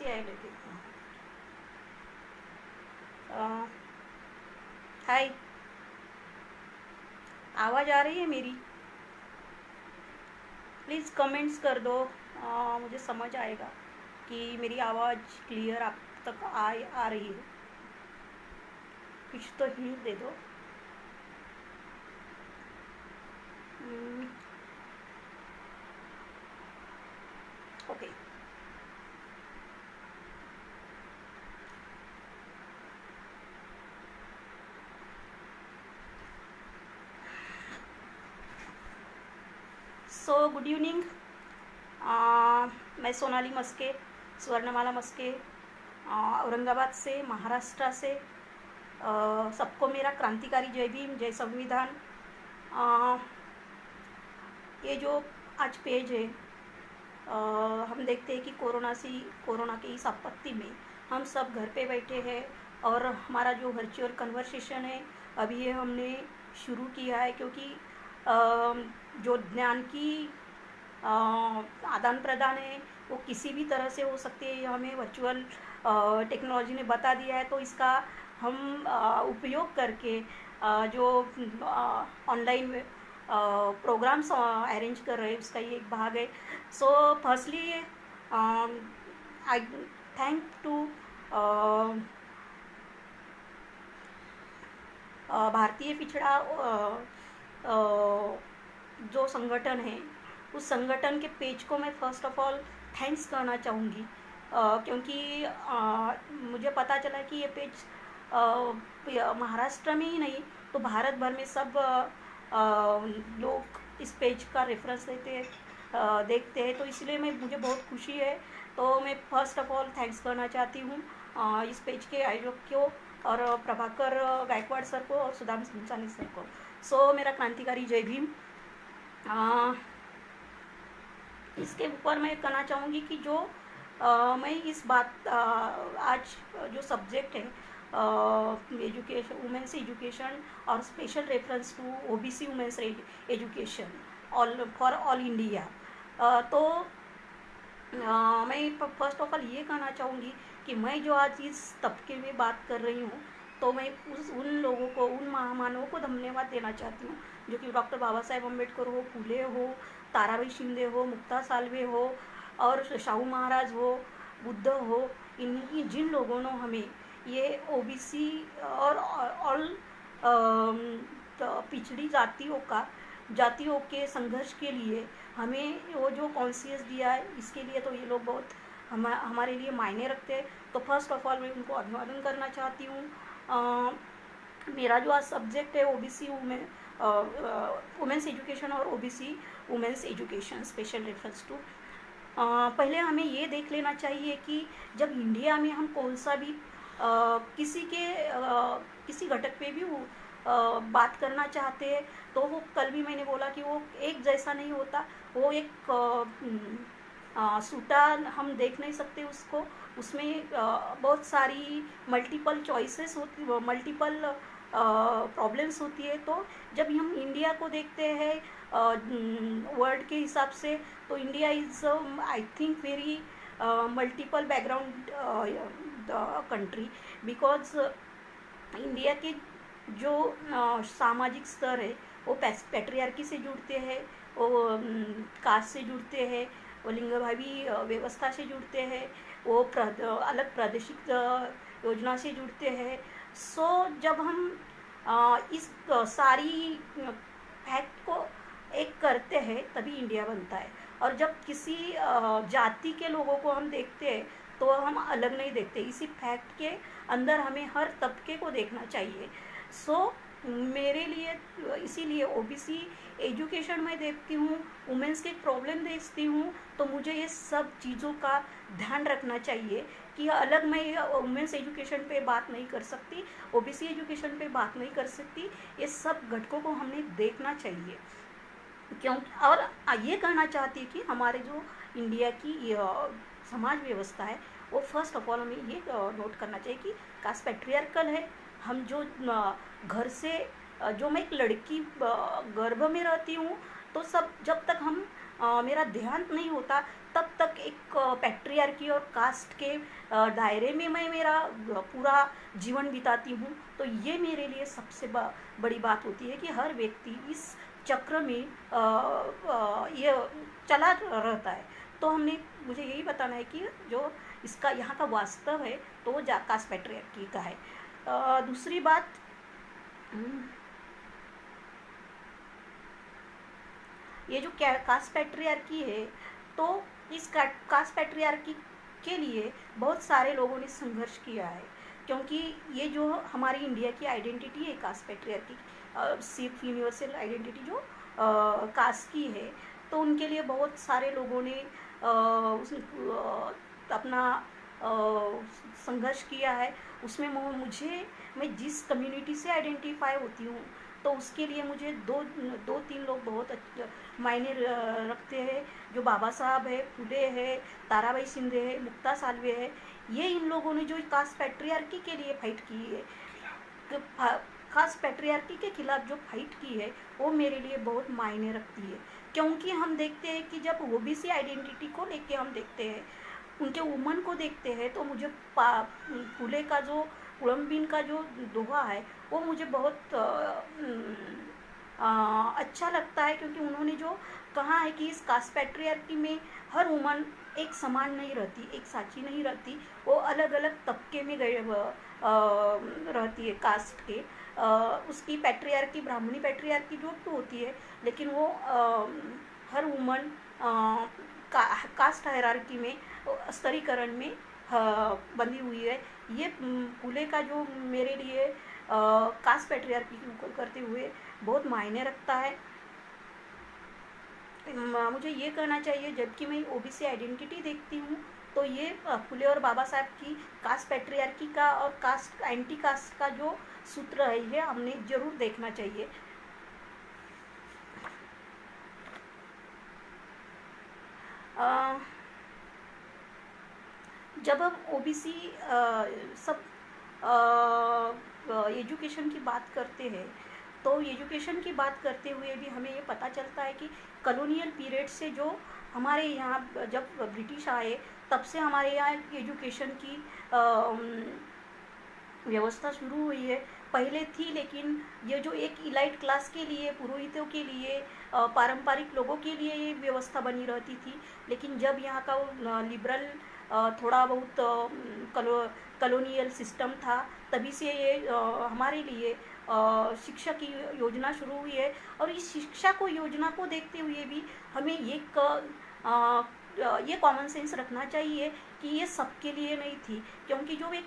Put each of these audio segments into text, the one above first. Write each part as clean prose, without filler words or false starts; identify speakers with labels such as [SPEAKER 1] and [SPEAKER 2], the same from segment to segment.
[SPEAKER 1] कैसी आई लेती हूँ। हाय, आवाज़ आ रही है मेरी? प्लीज़ कमेंट्स कर दो। मुझे समझ आएगा कि मेरी आवाज़ क्लियर आप तक आ रही है। कुछ तो हिंट दे दो। ओके। So good evening. मैं सोनाली मस्के, स्वर्णमाला मस्के, औरंगाबाद से, महाराष्ट्र से। सबको मेरा क्रांतिकारी जय भीम, जय संविधान। अ, ये जो आज पेज है, हम देखते हैं कि कोरोना की इस आपत्ति में हम सब घर पे बैठे हैं और हमारा जो वर्चुअल कन्वर्सेशन है अभी ये हमने शुरू किया है, क्योंकि जो ज्ञान की आदान प्रदान है वो किसी भी तरह से हो सकती है। ये हमें वर्चुअल टेक्नोलॉजी ने बता दिया है, तो इसका हम उपयोग करके जो ऑनलाइन प्रोग्राम्स अरेंज कर रहे हैं उसका ये एक भाग है। So firstly I thank to भारतीय पिछड़ा जो संगठन है, उस संगठन के पेज को मैं फ़र्स्ट ऑफ ऑल थैंक्स करना चाहूँगी, क्योंकि मुझे पता चला कि ये पेज महाराष्ट्र में ही नहीं तो भारत भर में सब लोग इस पेज का रेफरेंस देखते हैं, तो इसलिए मुझे बहुत खुशी है। तो मैं फ़र्स्ट ऑफ ऑल थैंक्स करना चाहती हूँ इस पेज के आयोजक को और प्रभाकर गायकवाड़ सर को और सुदाम सिंचानी सर को। सो मेरा क्रांतिकारी जय भीम। इसके ऊपर मैं कहना चाहूँगी कि जो मैं इस बात आज जो सब्जेक्ट है एजुकेशन, वुमेंस एजुकेशन और special reference to OBC women's education for all India. तो मैं फर्स्ट ऑफ ऑल ये कहना चाहूँगी कि मैं जो आज इस तबके में बात कर रही हूँ तो मैं उन लोगों को, उन महामानवों को धन्यवाद देना चाहती हूँ जो कि डॉक्टर बाबा साहेब अम्बेडकर हो, फूले हो, ताराबाई शिंदे हो, मुक्ता साल्वे हो और शाहू महाराज हो, बुद्ध हो। जिन लोगों ने हमें ये ओबीसी और ऑल पिछड़ी जातियों के संघर्ष के लिए हमें वो जो कॉन्शियस दिया है, इसके लिए तो ये लोग बहुत हमारे लिए मायने रखते हैं। तो फर्स्ट ऑफ ऑल मैं उनको अभिवादन करना चाहती हूँ। मेरा जो आज सब्जेक्ट है ओबीसी वुमेंस एजुकेशन और OBC women's education special reference to. पहले हमें ये देख लेना चाहिए कि जब इंडिया में हम कौन सा भी किसी घटक पे भी बात करना चाहते हैं तो वो कल भी मैंने बोला कि वो एक जैसा नहीं होता। वो एक सूटा हम देख नहीं सकते उसको, उसमें बहुत सारी मल्टीपल चॉइसेस होती, मल्टीपल प्रॉब्लम्स होती है। तो जब हम इंडिया को देखते हैं वर्ल्ड के हिसाब से, तो India is I think very multiple background country, because India के जो सामाजिक स्तर है वो पैट्रियार्की से जुड़ते हैं, वो कास्ट से जुड़ते हैं, वो लिंगभावी व्यवस्था से जुड़ते हैं, वो अलग प्रादेशिक योजना से जुड़ते हैं। सो जब हम इस सारी फैक्ट को एक करते हैं तभी इंडिया बनता है। और जब किसी जाति के लोगों को हम देखते हैं तो हम अलग नहीं देखते, इसी फैक्ट के अंदर हमें हर तबके को देखना चाहिए। सो मेरे लिए इसीलिए ओबीसी एजुकेशन में देखती हूँ, वुमेंस के प्रॉब्लम देखती हूँ, तो मुझे ये सब चीज़ों का ध्यान रखना चाहिए कि अलग मैं वुमेंस एजुकेशन पे बात नहीं कर सकती, ओबीसी एजुकेशन पे बात नहीं कर सकती। ये सब घटकों को हमने देखना चाहिए। क्यों? और ये कहना चाहती है कि हमारे जो इंडिया की समाज व्यवस्था है वो फर्स्ट ऑफ ऑल हमें ये नोट करना चाहिए कि कास्ट पैट्रियार्कल है। हम जो घर से जो मैं एक लड़की गर्भ में रहती हूँ तो सब जब तक हम मेरा ध्यान नहीं होता, तब तक एक पैट्रियार्की और कास्ट के दायरे में मैं मेरा पूरा जीवन बिताती हूँ। तो ये मेरे लिए सबसे बड़ी बात होती है कि हर व्यक्ति इस चक्र में ये चला रहता है। तो मुझे यही बताना है कि जो इसका यहाँ का वास्तव है तो वो कास्ट पैट्रियार्की का है। दूसरी बात, ये जो कास्ट पैट्रियार्की है, तो इस कास्ट पैट्रियार्की के लिए बहुत सारे लोगों ने संघर्ष किया है, क्योंकि ये जो हमारी इंडिया की आइडेंटिटी है कास्ट पैट्रियार्की, सिर्फ यूनिवर्सल आइडेंटिटी जो कास्ट की है, तो उनके लिए बहुत सारे लोगों ने अपना संघर्ष किया है। उसमें मैं जिस कम्युनिटी से आइडेंटिफाई होती हूँ, तो उसके लिए मुझे दो तीन लोग बहुत मायने रखते हैं, जो बाबा साहब है, फुले है, ताराबाई शिंदे है, मुक्ता साल्वे है। ये इन लोगों ने जो कास्ट पैट्रियार्की के लिए फाइट की है, कास्ट पैट्रियार्की के खिलाफ जो फाइट की है, वो मेरे लिए बहुत मायने रखती है। क्योंकि हम देखते हैं कि जब ओबीसी आइडेंटिटी को लेके हम देखते हैं, उनके वुमन को देखते हैं, तो मुझे फुले का जो पुलम्बिन का जो दोहा है वो मुझे बहुत अच्छा लगता है, क्योंकि उन्होंने जो कहा है कि इस कास्ट पैट्रियार्की में हर वुमन एक समान नहीं रहती, एक साची नहीं रहती, वो अलग अलग तबके में रहती है कास्ट के। उसकी पैट्रियार्की, ब्राह्मणी पैट्रियार्की जो तो होती है, लेकिन वो हर वुमन कास्ट हायरार्की में, स्तरीकरण में बंधी हुई है। ये फुले का जो मेरे लिए कास्ट पैट्रियार्की की ऊपर करते हुए बहुत मायने रखता है। मुझे ये कहना चाहिए, जबकि मैं ओबीसी आइडेंटिटी देखती हूँ, तो ये फुले और बाबा साहब की कास्ट पैट्रियार्की का और कास्ट एंटी कास्ट का जो सूत्र है, ये हमने जरूर देखना चाहिए। जब हम ओबीसी सब एजुकेशन की बात करते हैं, तो एजुकेशन की बात करते हुए भी हमें ये पता चलता है कि कॉलोनियल पीरियड से जो हमारे यहाँ जब ब्रिटिश आए, तब से हमारे यहाँ एजुकेशन की व्यवस्था शुरू हुई है। पहले थी, लेकिन ये जो एक इलाइट क्लास के लिए, पुरोहितों के लिए, पारंपरिक लोगों के लिए ये व्यवस्था बनी रहती थी। लेकिन जब यहाँ का लिबरल थोड़ा बहुत कॉलोनियल सिस्टम था, तभी से ये हमारे लिए शिक्षा की योजना शुरू हुई है। और इस शिक्षा को योजना को देखते हुए भी हमें ये कॉमन सेंस रखना चाहिए कि ये सबके लिए नहीं थी, क्योंकि जो एक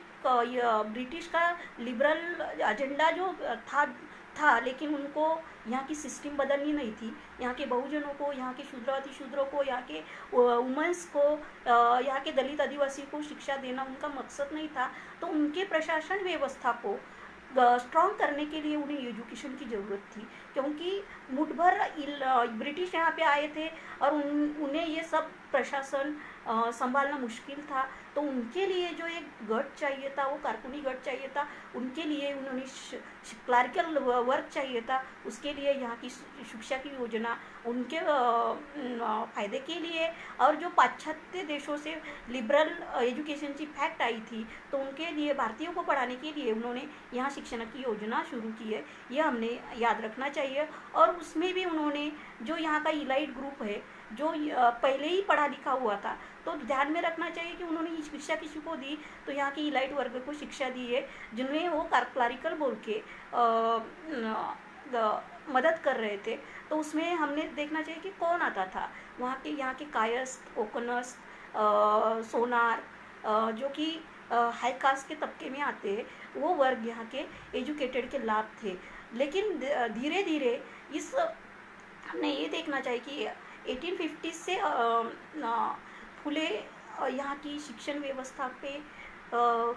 [SPEAKER 1] ब्रिटिश का लिबरल एजेंडा जो था, लेकिन उनको यहाँ की सिस्टम बदलनी नहीं थी। यहाँ के बहुजनों को, यहाँ के शूद्र अतिशूद्रों को, यहाँ के वुमेंस को, यहाँ के दलित आदिवासी को शिक्षा देना उनका मकसद नहीं था। तो उनके प्रशासन व्यवस्था को स्ट्रॉन्ग करने के लिए उन्हें एजुकेशन की ज़रूरत थी, क्योंकि मुठभर ब्रिटिश यहाँ पे आए थे और उन्हें ये सब प्रशासन संभालना मुश्किल था। तो उनके लिए जो एक गट चाहिए था, वो कारकुनी गट चाहिए था, उनके लिए उन्होंने क्लरिकल वर्क चाहिए था। उसके लिए यहाँ की शिक्षा की योजना उनके फ़ायदे के लिए, और जो पाश्चात्य देशों से लिबरल एजुकेशन की फैक्ट आई थी, तो उनके लिए, भारतीयों को पढ़ाने के लिए उन्होंने यहाँ शिक्षण की योजना शुरू की है। यह हमने याद रखना चाहिए। और उसमें भी उन्होंने जो यहाँ का इलाइट ग्रुप है, जो पहले ही पढ़ा लिखा हुआ था, तो ध्यान में रखना चाहिए कि उन्होंने शिक्षा किसी को दी, तो यहाँ की इलाइट वर्ग को शिक्षा दी है, जिन्हें वो क्लरिकल बोल के मदद कर रहे थे। तो उसमें हमने देखना चाहिए कि कौन आता था। यहाँ के कायस्थ, कोकनस्थ, सोनार, जो कि हाई कास्ट के तबके में आते हैं, वो वर्ग यहाँ के एजुकेटेड के लाभ थे। लेकिन धीरे धीरे हमने ये देखना चाहिए कि 1850 से फुले यहाँ की शिक्षण व्यवस्था पे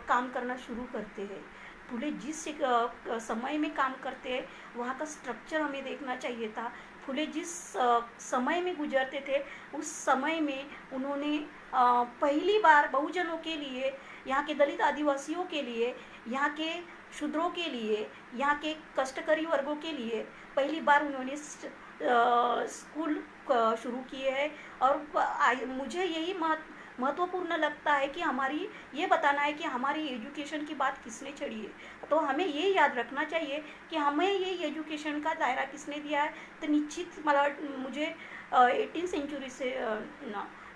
[SPEAKER 1] काम करना शुरू करते हैं। फुले जिस समय में काम करते हैं, वहाँ का स्ट्रक्चर हमें देखना चाहिए था। फुले जिस समय में गुजरते थे, उस समय में उन्होंने पहली बार बहुजनों के लिए, यहाँ के दलित आदिवासियों के लिए, यहाँ के शूद्रों के लिए, यहाँ के कष्टकरी वर्गों के लिए पहली बार उन्होंने स्कूल शुरू किए हैं। और मुझे यही महत्वपूर्ण लगता है कि हमारी ये बताना है कि हमारी एजुकेशन की बात किसने छेड़ी है। तो हमें ये याद रखना चाहिए कि हमें ये एजुकेशन का दायरा किसने दिया है। तो निश्चित मुझे 18 सेंचुरी से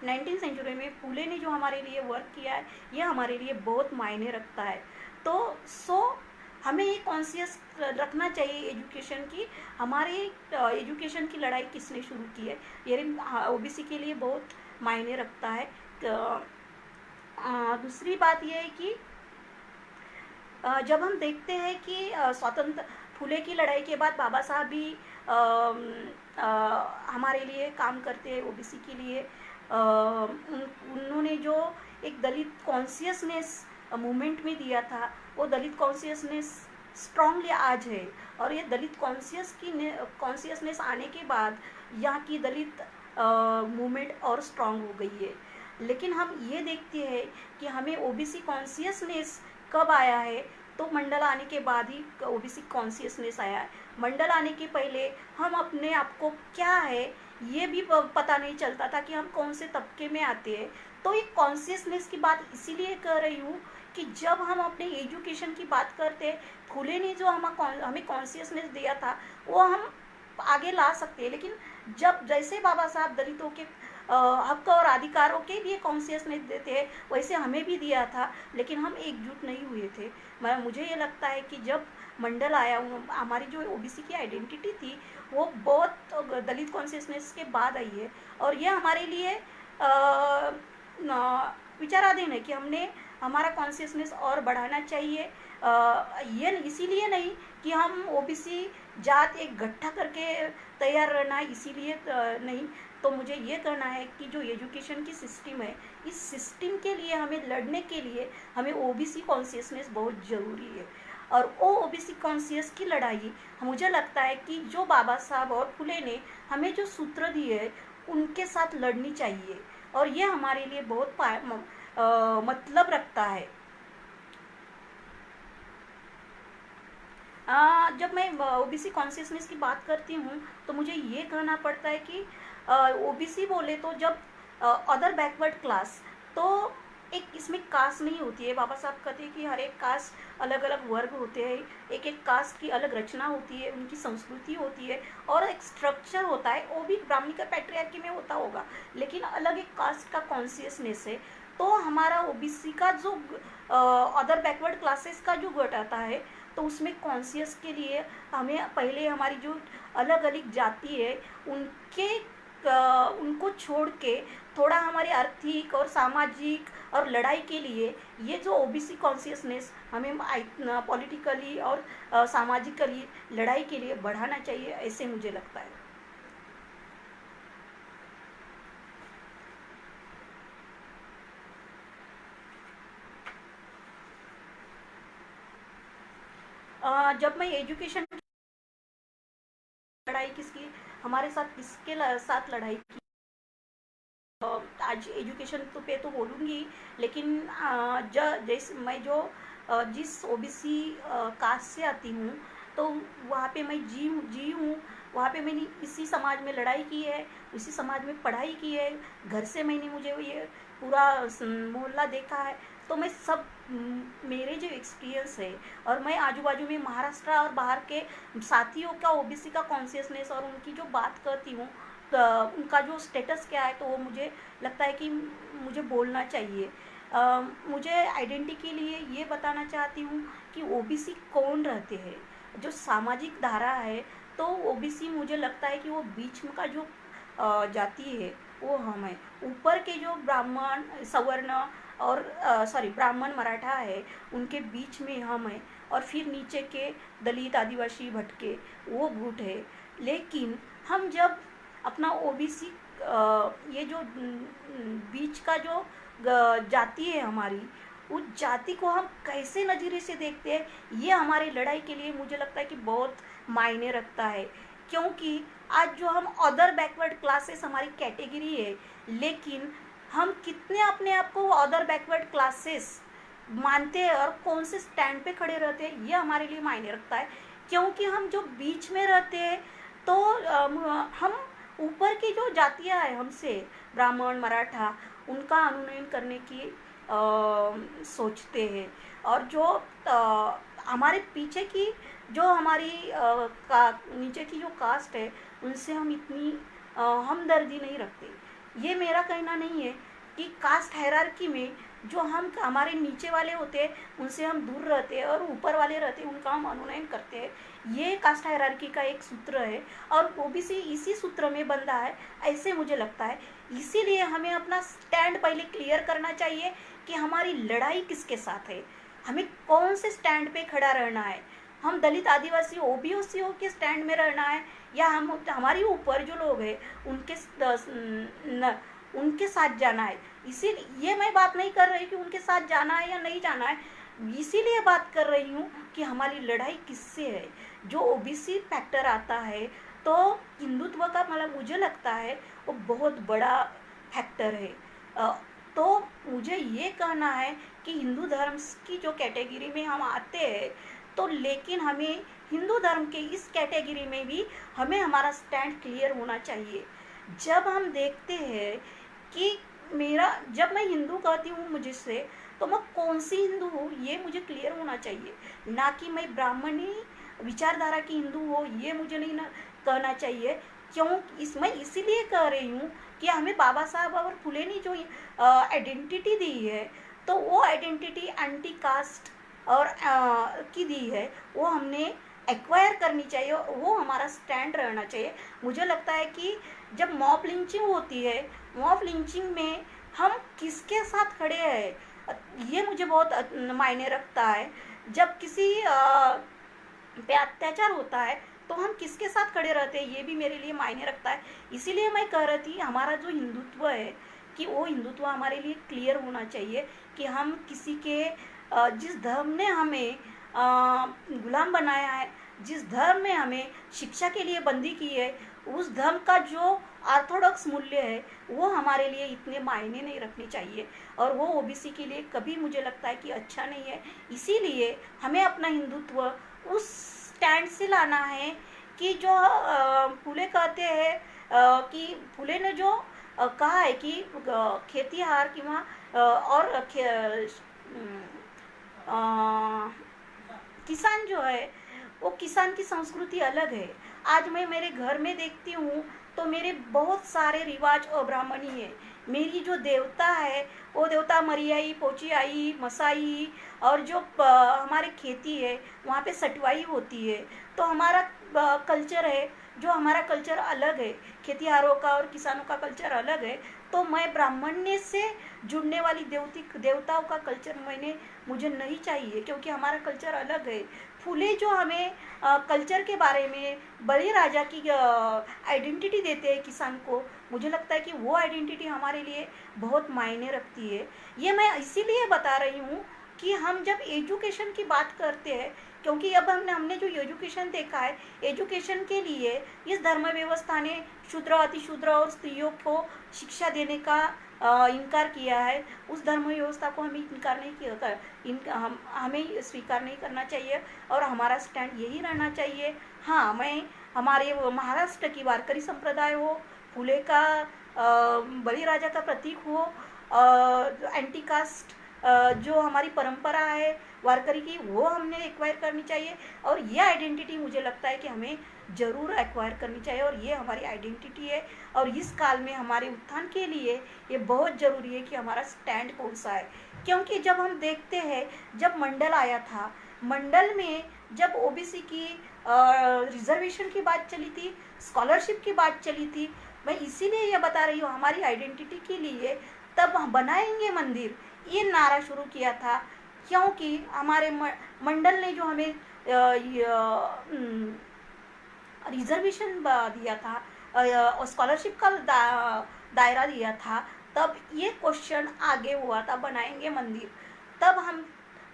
[SPEAKER 1] 19 सेंचुरी में फूले ने जो हमारे लिए वर्क किया है, ये हमारे लिए बहुत मायने रखता है। तो हमें ये कॉन्शियस रखना चाहिए एजुकेशन की, हमारे एजुकेशन की लड़ाई किसने शुरू की है, ये ओबीसी के लिए बहुत मायने रखता है। दूसरी बात यह है कि जब हम देखते हैं कि स्वतंत्र फूले की लड़ाई के बाद बाबा साहब भी हमारे लिए काम करते हैं ओबीसी के लिए। उन्होंने जो एक दलित कॉन्शियसनेस मूवमेंट में दिया था, वो दलित कॉन्शियसनेस स्ट्रांगली आज है। और ये दलित कॉन्शियसनेस आने के बाद यहाँ की दलित मूवमेंट और स्ट्रांग हो गई है। लेकिन हम ये देखते हैं कि हमें ओबीसी कॉन्शियसनेस कब आया है, तो मंडल आने के बाद ही ओबीसी कॉन्शियसनेस आया है। मंडल आने के पहले हम अपने आप को क्या है ये भी पता नहीं चलता था कि हम कौन से तबके में आते हैं। तो एक कॉन्शियसनेस की बात इसीलिए कर रही हूँ कि जब हम अपने एजुकेशन की बात करते हैं, फूले ने जो हमें कॉन्शियसनेस दिया था वो हम आगे ला सकते हैं। लेकिन जब जैसे बाबा साहब दलितों के हक और अधिकारों के लिए कॉन्शियसनेस देते हैं, वैसे हमें भी दिया था, लेकिन हम एकजुट नहीं हुए थे। मुझे ये लगता है कि जब मंडल आया, हमारी जो ओबीसी की आइडेंटिटी थी वो बहुत दलित कॉन्शियसनेस के बाद आई है। और ये हमारे लिए विचाराधीन है कि हमने हमारा कॉन्शियसनेस और बढ़ाना चाहिए। ये इसीलिए नहीं कि हम ओबीसी जात एक गट्ठा करके तैयार रहना, इसीलिए नहीं। तो मुझे ये कहना है कि जो एजुकेशन की सिस्टम है, इस सिस्टम के लिए हमें लड़ने के लिए हमें ओबीसी कॉन्शियसनेस बहुत ज़रूरी है। और वो ओबीसी कॉन्शियस की लड़ाई मुझे लगता है कि जो बाबा साहब और फुले ने हमें जो सूत्र दिए हैं उनके साथ लड़नी चाहिए। और ये हमारे लिए बहुत मतलब रखता है। जब मैं ओबीसी कॉन्शियसनेस की बात करती हूँ तो मुझे ये कहना पड़ता है कि ओबीसी बोले तो जब अदर बैकवर्ड क्लास, तो एक इसमें कास्ट नहीं होती है। बाबा साहब कहते हैं कि हर एक कास्ट अलग अलग वर्ग होते हैं, एक एक कास्ट की अलग रचना होती है, उनकी संस्कृति होती है और एक स्ट्रक्चर होता है। वो भी ब्राह्मणी का पैट्रियार्की में होता होगा, लेकिन अलग एक कास्ट का कॉन्शियसनेस है। तो हमारा ओबीसी का जो अदर बैकवर्ड क्लासेस का जो गट आता है, तो उसमें कॉन्शियस के लिए हमें पहले हमारी जो अलग अलग जाति है उनको छोड़ के थोड़ा हमारे आर्थिक और सामाजिक और लड़ाई के लिए ये जो ओबीसी कॉन्शियसनेस हमें पॉलिटिकली और सामाजिकली लड़ाई के लिए बढ़ाना चाहिए, ऐसे मुझे लगता है। जब मैं एजुकेशन लड़ाई किसकी हमारे साथ किसके साथ लड़ाई की, आज एजुकेशन पे तो बोलूँगी, लेकिन जैसे मैं जो जिस ओबीसी कास्ट से आती हूँ, तो वहाँ पे मैं जी हूँ। वहाँ पे मैंने इसी समाज में लड़ाई की है, उसी समाज में पढ़ाई की है, घर से मुझे ये पूरा मोहल्ला देखा है। तो मैं सब मेरे जो एक्सपीरियंस है, और मैं आजू बाजू में महाराष्ट्र और बाहर के साथियों का ओबीसी का कॉन्शियसनेस और उनकी जो बात करती हूँ, उनका जो स्टेटस क्या है, तो वो मुझे लगता है कि मुझे बोलना चाहिए। मुझे आइडेंटिटी के लिए ये बताना चाहती हूँ कि ओबीसी कौन रहते हैं। जो सामाजिक धारा है, तो ओबीसी मुझे लगता है कि वो बीच में का जो जाति है वो हम है। ऊपर के जो ब्राह्मण सवर्ण और ब्राह्मण मराठा है, उनके बीच में हम हैं। और फिर नीचे के दलित आदिवासी भटके वो गुट है। लेकिन हम जब अपना ओबीसी ये जो बीच का जो जाति है हमारी, उस जाति को हम कैसे नज़रिए से देखते हैं, ये हमारी लड़ाई के लिए मुझे लगता है कि बहुत मायने रखता है। क्योंकि आज जो हम अदर बैकवर्ड क्लासेस हमारी कैटेगरी है, लेकिन हम कितने अपने आप को अदर बैकवर्ड क्लासेस मानते हैं और कौन से स्टैंड पे खड़े रहते हैं, ये हमारे लिए मायने रखता है। क्योंकि हम जो बीच में रहते हैं, तो हम ऊपर की जो जातियाँ हैं हमसे, ब्राह्मण, मराठा, उनका अनुनयन करने की सोचते हैं। और जो हमारे पीछे की जो हमारी नीचे की जो कास्ट है, उनसे हम इतनी हमदर्दी नहीं रखते। ये मेरा कहना नहीं है कि कास्ट हायरार्की में जो हम हमारे नीचे वाले होते हैं उनसे हम दूर रहते हैं और ऊपर वाले रहते हैं उनका हम अनुनयन करते हैं। ये कास्ट हायरार्की का एक सूत्र है और ओबीसी इसी सूत्र में बंधा है, ऐसे मुझे लगता है। इसीलिए हमें अपना स्टैंड पहले क्लियर करना चाहिए कि हमारी लड़ाई किसके साथ है, हमें कौन से स्टैंड पे खड़ा रहना है। हम दलित, आदिवासी, ओबीसी के स्टैंड में रहना है, या हम हमारी ऊपर जो लोग हैं उनके साथ जाना है। इसीलिए ये मैं बात नहीं कर रही कि उनके साथ जाना है या नहीं जाना है, इसीलिए बात कर रही हूँ कि हमारी लड़ाई किससे है। जो ओबीसी फैक्टर आता है तो हिंदुत्व का, मतलब मुझे लगता है वो बहुत बड़ा फैक्टर है। तो मुझे ये कहना है कि हिंदू धर्म की जो कैटेगरी में हम आते हैं, तो लेकिन हमें हिंदू धर्म के इस कैटेगरी में भी हमें हमारा स्टैंड क्लियर होना चाहिए। जब हम देखते हैं कि जब मैं हिंदू कहती हूँ मुझसे, तो मैं कौन सी हिंदू हूँ ये मुझे क्लियर होना चाहिए, ना कि मैं ब्राह्मणी विचारधारा की हिंदू हो, ये मुझे नहीं कहना चाहिए। क्यों? मैं इसीलिए कह रही हूँ कि हमें बाबा साहब और फुले ने जो आइडेंटिटी दी है, तो वो आइडेंटिटी एंटी कास्ट और की दी है, वो हमने एक्वायर करनी चाहिए, वो हमारा स्टैंड रहना चाहिए। मुझे लगता है कि जब मॉब लिंचिंग होती है, मॉब लिंचिंग में हम किसके साथ खड़े हैं ये मुझे बहुत मायने रखता है। जब किसी पे अत्याचार होता है तो हम किसके साथ खड़े रहते हैं ये भी मेरे लिए मायने रखता है। इसीलिए मैं कह रही थी हमारा जो हिंदुत्व है कि वो हिंदुत्व हमारे लिए क्लियर होना चाहिए कि हम किसी के जिस धर्म ने हमें गुलाम बनाया है, जिस धर्म ने हमें शिक्षा के लिए बंदी की है, उस धर्म का जो ऑर्थोडॉक्स मूल्य है वो हमारे लिए इतने मायने नहीं रखने चाहिए, और वो ओबीसी के लिए कभी मुझे लगता है कि अच्छा नहीं है। इसीलिए हमें अपना हिंदुत्व उस स्टैंड से लाना है कि जो फुले कहते हैं कि फुले ने जो कहा है कि खेतीहार किंवा और किसान जो है वो किसान की संस्कृति अलग है। आज मैं मेरे घर में देखती हूँ तो मेरे बहुत सारे रिवाज अब्राह्मणी है। मेरी जो देवता है वो देवता मरियाई, पोचियाई, मसाई, और जो हमारे खेती है वहाँ पे सटवाई होती है। तो हमारा कल्चर है, जो हमारा कल्चर अलग है, खेतीहारों का और किसानों का कल्चर अलग है। तो मैं ब्राह्मण्य से जुड़ने वाली देवताओं का कल्चर मुझे नहीं चाहिए, क्योंकि हमारा कल्चर अलग है। फुले जो हमें कल्चर के बारे में बलिराजा की आइडेंटिटी देते हैं किसान को, मुझे लगता है कि वो आइडेंटिटी हमारे लिए बहुत मायने रखती है। ये मैं इसीलिए बता रही हूँ कि हम जब एजुकेशन की बात करते हैं, क्योंकि अब हमने जो एजुकेशन देखा है, एजुकेशन के लिए इस धर्म व्यवस्था ने शूद्र, अतिशूद्र और स्त्रियों को शिक्षा देने का इनकार किया है। उस धर्म व्यवस्था को हमें इनकार नहीं किया, हमें स्वीकार नहीं करना चाहिए और हमारा स्टैंड यही रहना चाहिए। हाँ, मैं हमारे महाराष्ट्र की वारकरी संप्रदाय हो, फुले का बलिराजा का प्रतीक हो, एंटी कास्ट जो हमारी परंपरा है वारकरी की, वो हमने एक्वायर करनी चाहिए। और ये आइडेंटिटी मुझे लगता है कि हमें ज़रूर एक्वायर करनी चाहिए, और ये हमारी आइडेंटिटी है। और इस काल में हमारे उत्थान के लिए ये बहुत ज़रूरी है कि हमारा स्टैंड कौन सा है। क्योंकि जब हम देखते हैं, जब मंडल आया था, मंडल में जब ओबीसी की रिजर्वेशन की बात चली थी, स्कॉलरशिप की बात चली थी, मैं इसीलिए ये बता रही हूँ हमारी आइडेंटिटी के लिए तब बनाएंगे मंदिर, ये नारा शुरू किया था। क्योंकि हमारे मंडल ने जो हमें रिजर्वेशन दिया था, स्कॉलरशिप का दायरा दिया था, तब ये क्वेश्चन आगे हुआ था बनाएंगे मंदिर। तब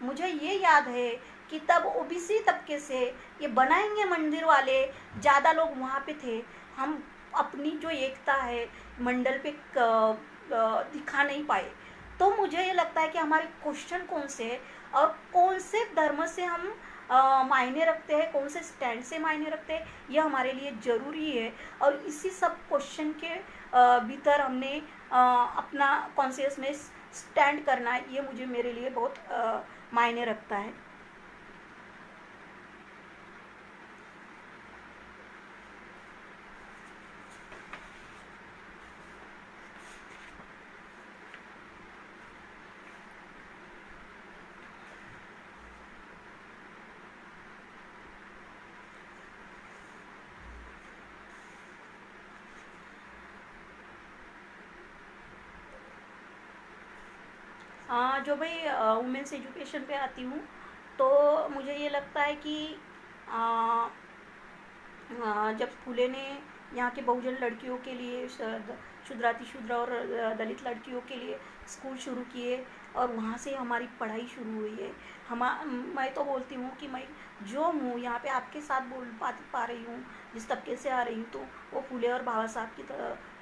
[SPEAKER 1] मुझे ये याद है कि तब ओबीसी तबके से ये बनाएंगे मंदिर वाले ज़्यादा लोग वहाँ पे थे। हम अपनी जो एकता है मंडल पे दिखा नहीं पाए। तो मुझे ये लगता है कि हमारे क्वेश्चन कौन से हैं और कौन से धर्म से हम मायने रखते हैं, कौन से स्टैंड से मायने रखते हैं, ये हमारे लिए ज़रूरी है। और इसी सब क्वेश्चन के भीतर हमने अपना कॉन्शियसनेस स्टैंड करना है, ये मुझे मेरे लिए बहुत मायने रखता है। जो भाई वुमेंस एजुकेशन पे आती हूँ, तो मुझे ये लगता है कि आ, जब फूले ने यहाँ के बहुजन लड़कियों के लिए, शुद्राति शुद्र और दलित लड़कियों के लिए स्कूल शुरू किए, और वहाँ से हमारी पढ़ाई शुरू हुई है। मैं तो बोलती हूँ कि मैं जो हूँ यहाँ पे आपके साथ बोल पा रही हूँ, जिस तबके से आ रही हूँ, तो वो फूले और बाबा साहब की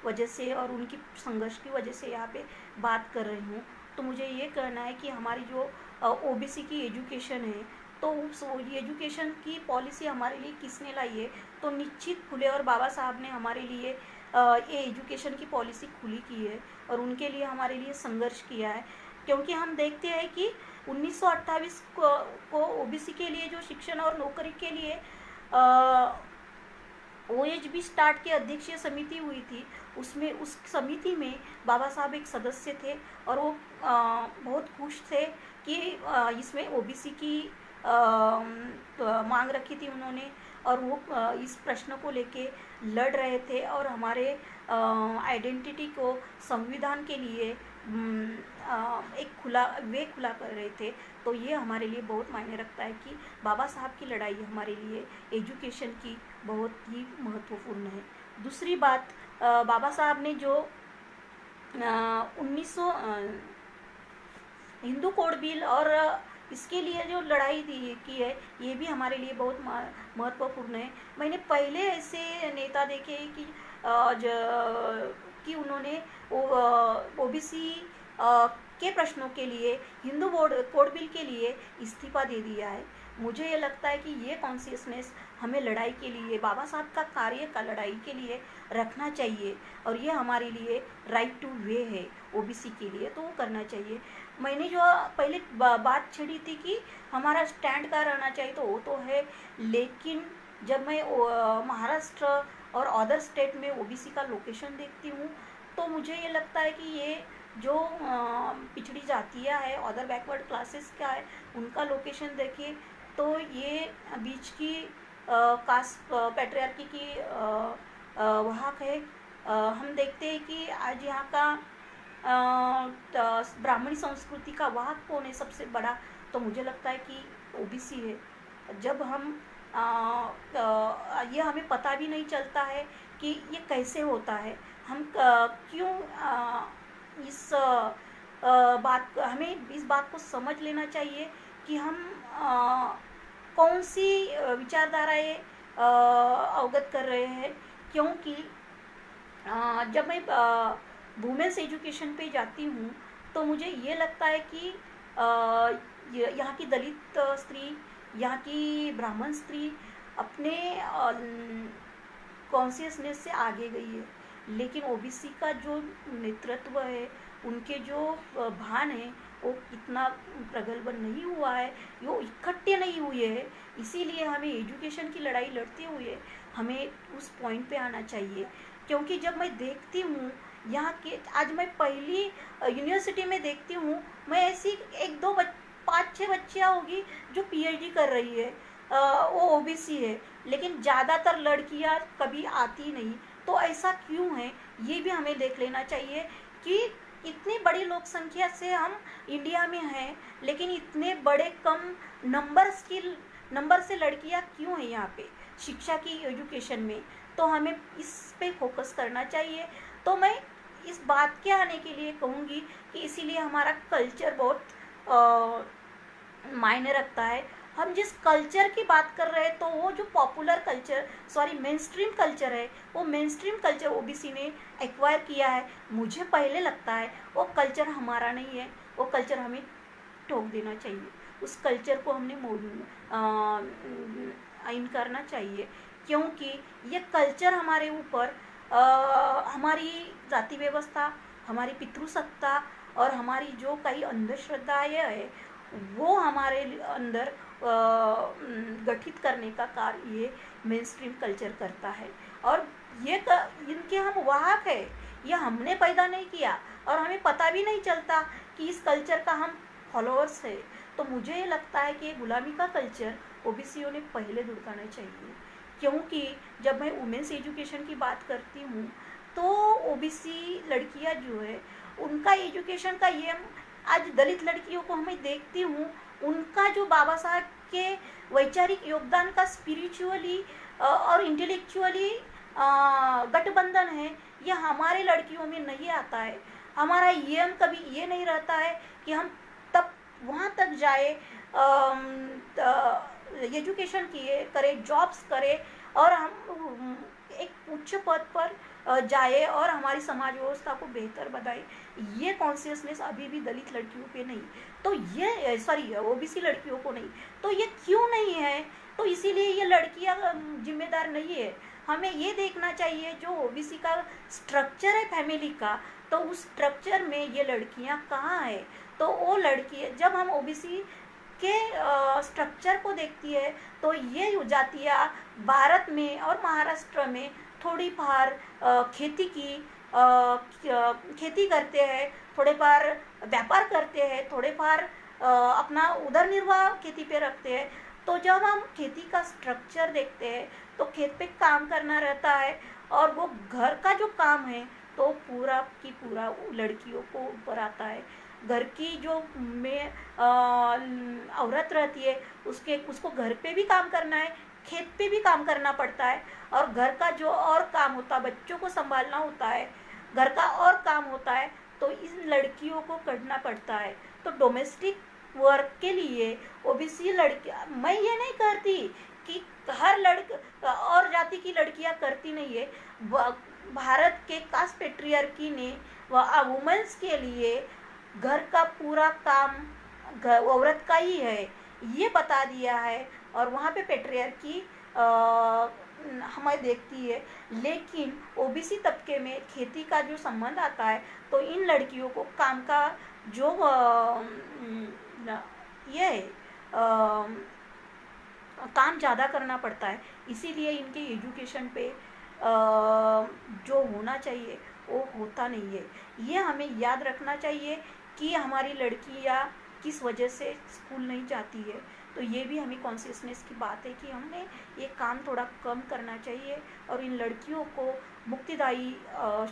[SPEAKER 1] वजह से और उनकी संघर्ष की वजह से यहाँ पे बात कर रही हूँ। तो मुझे ये कहना है कि हमारी जो ओबीसी की एजुकेशन है, तो उस एजुकेशन की पॉलिसी हमारे लिए किसने लाई है, तो निश्चित फुले और बाबा साहब ने हमारे लिए ये एजुकेशन की पॉलिसी खुली की है, और उनके लिए हमारे लिए संघर्ष किया है। क्योंकि हम देखते हैं कि 1928 को ओबीसी के लिए जो शिक्षण और नौकरी के लिए OHB स्टार्ट की अध्यक्षीय समिति हुई थी, उसमें उस समिति में बाबा साहब एक सदस्य थे, और वो बहुत खुश थे कि इसमें ओबीसी की मांग रखी थी उन्होंने, और वो इस प्रश्न को लेके लड़ रहे थे, और हमारे आइडेंटिटी को संविधान के लिए एक खुला कर रहे थे। तो ये हमारे लिए बहुत मायने रखता है कि बाबा साहब की लड़ाई हमारे लिए एजुकेशन की बहुत ही महत्वपूर्ण है। दूसरी बात, बाबा साहब ने जो 1900 हिंदू कोड बिल और इसके लिए जो लड़ाई की है, ये भी हमारे लिए बहुत महत्वपूर्ण है। मैंने पहले ऐसे नेता देखे कि उन्होंने ओबीसी के प्रश्नों के लिए, हिंदू कोड बिल के लिए इस्तीफा दे दिया है। मुझे ये लगता है कि ये कॉन्शियसनेस हमें लड़ाई के लिए, बाबा साहब का कार्य का लड़ाई के लिए रखना चाहिए, और ये हमारे लिए राइट टू वे है ओबीसी के लिए, तो वो करना चाहिए। मैंने जो पहले बात छेड़ी थी कि हमारा स्टैंड का रहना चाहिए, तो वो तो है, लेकिन जब मैं महाराष्ट्र और अदर स्टेट में ओबीसी का लोकेशन देखती हूँ, तो मुझे ये लगता है कि ये जो पिछड़ी जातियाँ है, अदर बैकवर्ड क्लासेस का है, उनका लोकेशन देखिए, तो ये बीच की कास्ट पैट्रियार्की की वहाँ है। हम देखते हैं कि आज यहाँ का ब्राह्मणी संस्कृति का वाहक कौन है सबसे बड़ा, तो मुझे लगता है कि ओबीसी है। जब हम ये हमें पता भी नहीं चलता है कि ये कैसे होता है, हम क्यों इस हमें इस बात को समझ लेना चाहिए कि हम कौन सी विचारधाराएं अवगत कर रहे हैं। क्योंकि जब मैं वुमेन्स एजुकेशन पे जाती हूँ, तो मुझे ये लगता है कि यहाँ की दलित स्त्री, यहाँ की ब्राह्मण स्त्री अपने कॉन्शियसनेस से आगे गई है, लेकिन ओबीसी का जो नेतृत्व है, उनके जो भान है, वो इतना प्रगल्भ नहीं हुआ है, वो इकट्ठे नहीं हुए हैं। इसीलिए हमें एजुकेशन की लड़ाई लड़ते हुए हमें उस पॉइंट पे आना चाहिए। क्योंकि जब मैं देखती हूँ यहाँ के, आज मैं पहली यूनिवर्सिटी में देखती हूँ, मैं ऐसी 5-6 बच्चियाँ होगी जो पीएचडी कर रही है, वो ओबीसी है, लेकिन ज़्यादातर लड़कियाँ कभी आती नहीं। तो ऐसा क्यों है, ये भी हमें देख लेना चाहिए कि इतनी बड़ी लोक संख्या से हम इंडिया में हैं, लेकिन इतने बड़े कम नंबर से लड़कियां क्यों हैं यहाँ पे शिक्षा की एजुकेशन में। तो हमें इस पे फोकस करना चाहिए। तो मैं इस बात के आने के लिए कहूँगी कि इसीलिए हमारा कल्चर बहुत मायने रखता है। हम जिस कल्चर की बात कर रहे हैं, तो वो जो popular culture, main stream culture है, वो मेन स्ट्रीम कल्चर ओबीसी ने एक्वायर किया है। मुझे पहले लगता है वो कल्चर हमारा नहीं है, वो कल्चर हमें ठोक देना चाहिए, उस कल्चर को हमने आइन करना चाहिए, क्योंकि ये कल्चर हमारे ऊपर हमारी जाति व्यवस्था, हमारी पितृसत्ता और हमारी जो कई अंधश्रद्धाएं है वो हमारे अंदर गठित करने का कार्य ये मेन स्ट्रीम कल्चर करता है। और इनके हम वाहक है, ये हमने पैदा नहीं किया और हमें पता भी नहीं चलता कि इस कल्चर का हम फॉलोअर्स है। तो मुझे ये लगता है कि ये गुलामी का कल्चर ओबीसीओ ने पहले दुड़काना चाहिए, क्योंकि जब मैं वुमेन्स एजुकेशन की बात करती हूँ तो ओबीसी लड़कियाँ जो है उनका एजुकेशन का ये, आज दलित लड़कियों को मैं देखती हूँ, उनका जो बाबा साहब के वैचारिक योगदान का स्पिरिचुअली और इंटेलेक्चुअली गठबंधन है, ये हमारे लड़कियों में नहीं आता है। हमारा एम कभी ये नहीं रहता है कि हम तब वहाँ तक जाए, एजुकेशन किए करें, जॉब्स करें और हम एक उच्च पद पर जाए और हमारी समाज व्यवस्था को बेहतर बनाए। ये कॉन्शियसनेस अभी भी दलित लड़कियों पे नहीं, तो ये सॉरी ओबीसी लड़कियों को नहीं, तो ये क्यों नहीं है? तो इसीलिए ये लड़कियां जिम्मेदार नहीं है। हमें ये देखना चाहिए जो ओबीसी का स्ट्रक्चर है फैमिली का, तो उस स्ट्रक्चर में ये लड़कियां कहाँ है। तो वो लड़की, जब हम ओबीसी के स्ट्रक्चर को देखती है तो ये जातियाँ भारत में और महाराष्ट्र में थोड़ी बार खेती करते हैं, थोड़े बार व्यापार करते हैं, थोड़े बार अपना उधर निर्वाह खेती पे रखते हैं। तो जब हम खेती का स्ट्रक्चर देखते हैं तो खेत पे काम करना रहता है और वो घर का जो काम है तो पूरा की पूरा लड़कियों को ऊपर आता है। घर की जो में औरत रहती है उसको घर पे भी काम करना है, खेत पे भी काम करना पड़ता है, और घर का जो और काम होता है, बच्चों को संभालना होता है, घर का और काम होता है, तो इन लड़कियों को करना पड़ता है। तो डोमेस्टिक वर्क के लिए ओबीसी लड़कियां, मैं ये नहीं कहती कि हर और जाति की लड़कियां करती नहीं है। भारत के कास्ट पेट्रियार्की ने वुमेन्स के लिए घर का पूरा काम औरत का ही है ये बता दिया है, और वहाँ पे पेट्रियार्की हमें देखती है। लेकिन ओबीसी तबके में खेती का जो संबंध आता है तो इन लड़कियों को काम का जो ये काम ज़्यादा करना पड़ता है, इसीलिए इनके एजुकेशन पे जो होना चाहिए वो होता नहीं है। ये हमें याद रखना चाहिए कि हमारी लड़कियाँ किस वजह से स्कूल नहीं जाती है। तो ये भी हमें कॉन्शियसनेस की बात है कि हमने ये काम थोड़ा कम करना चाहिए और इन लड़कियों को मुक्तिदायी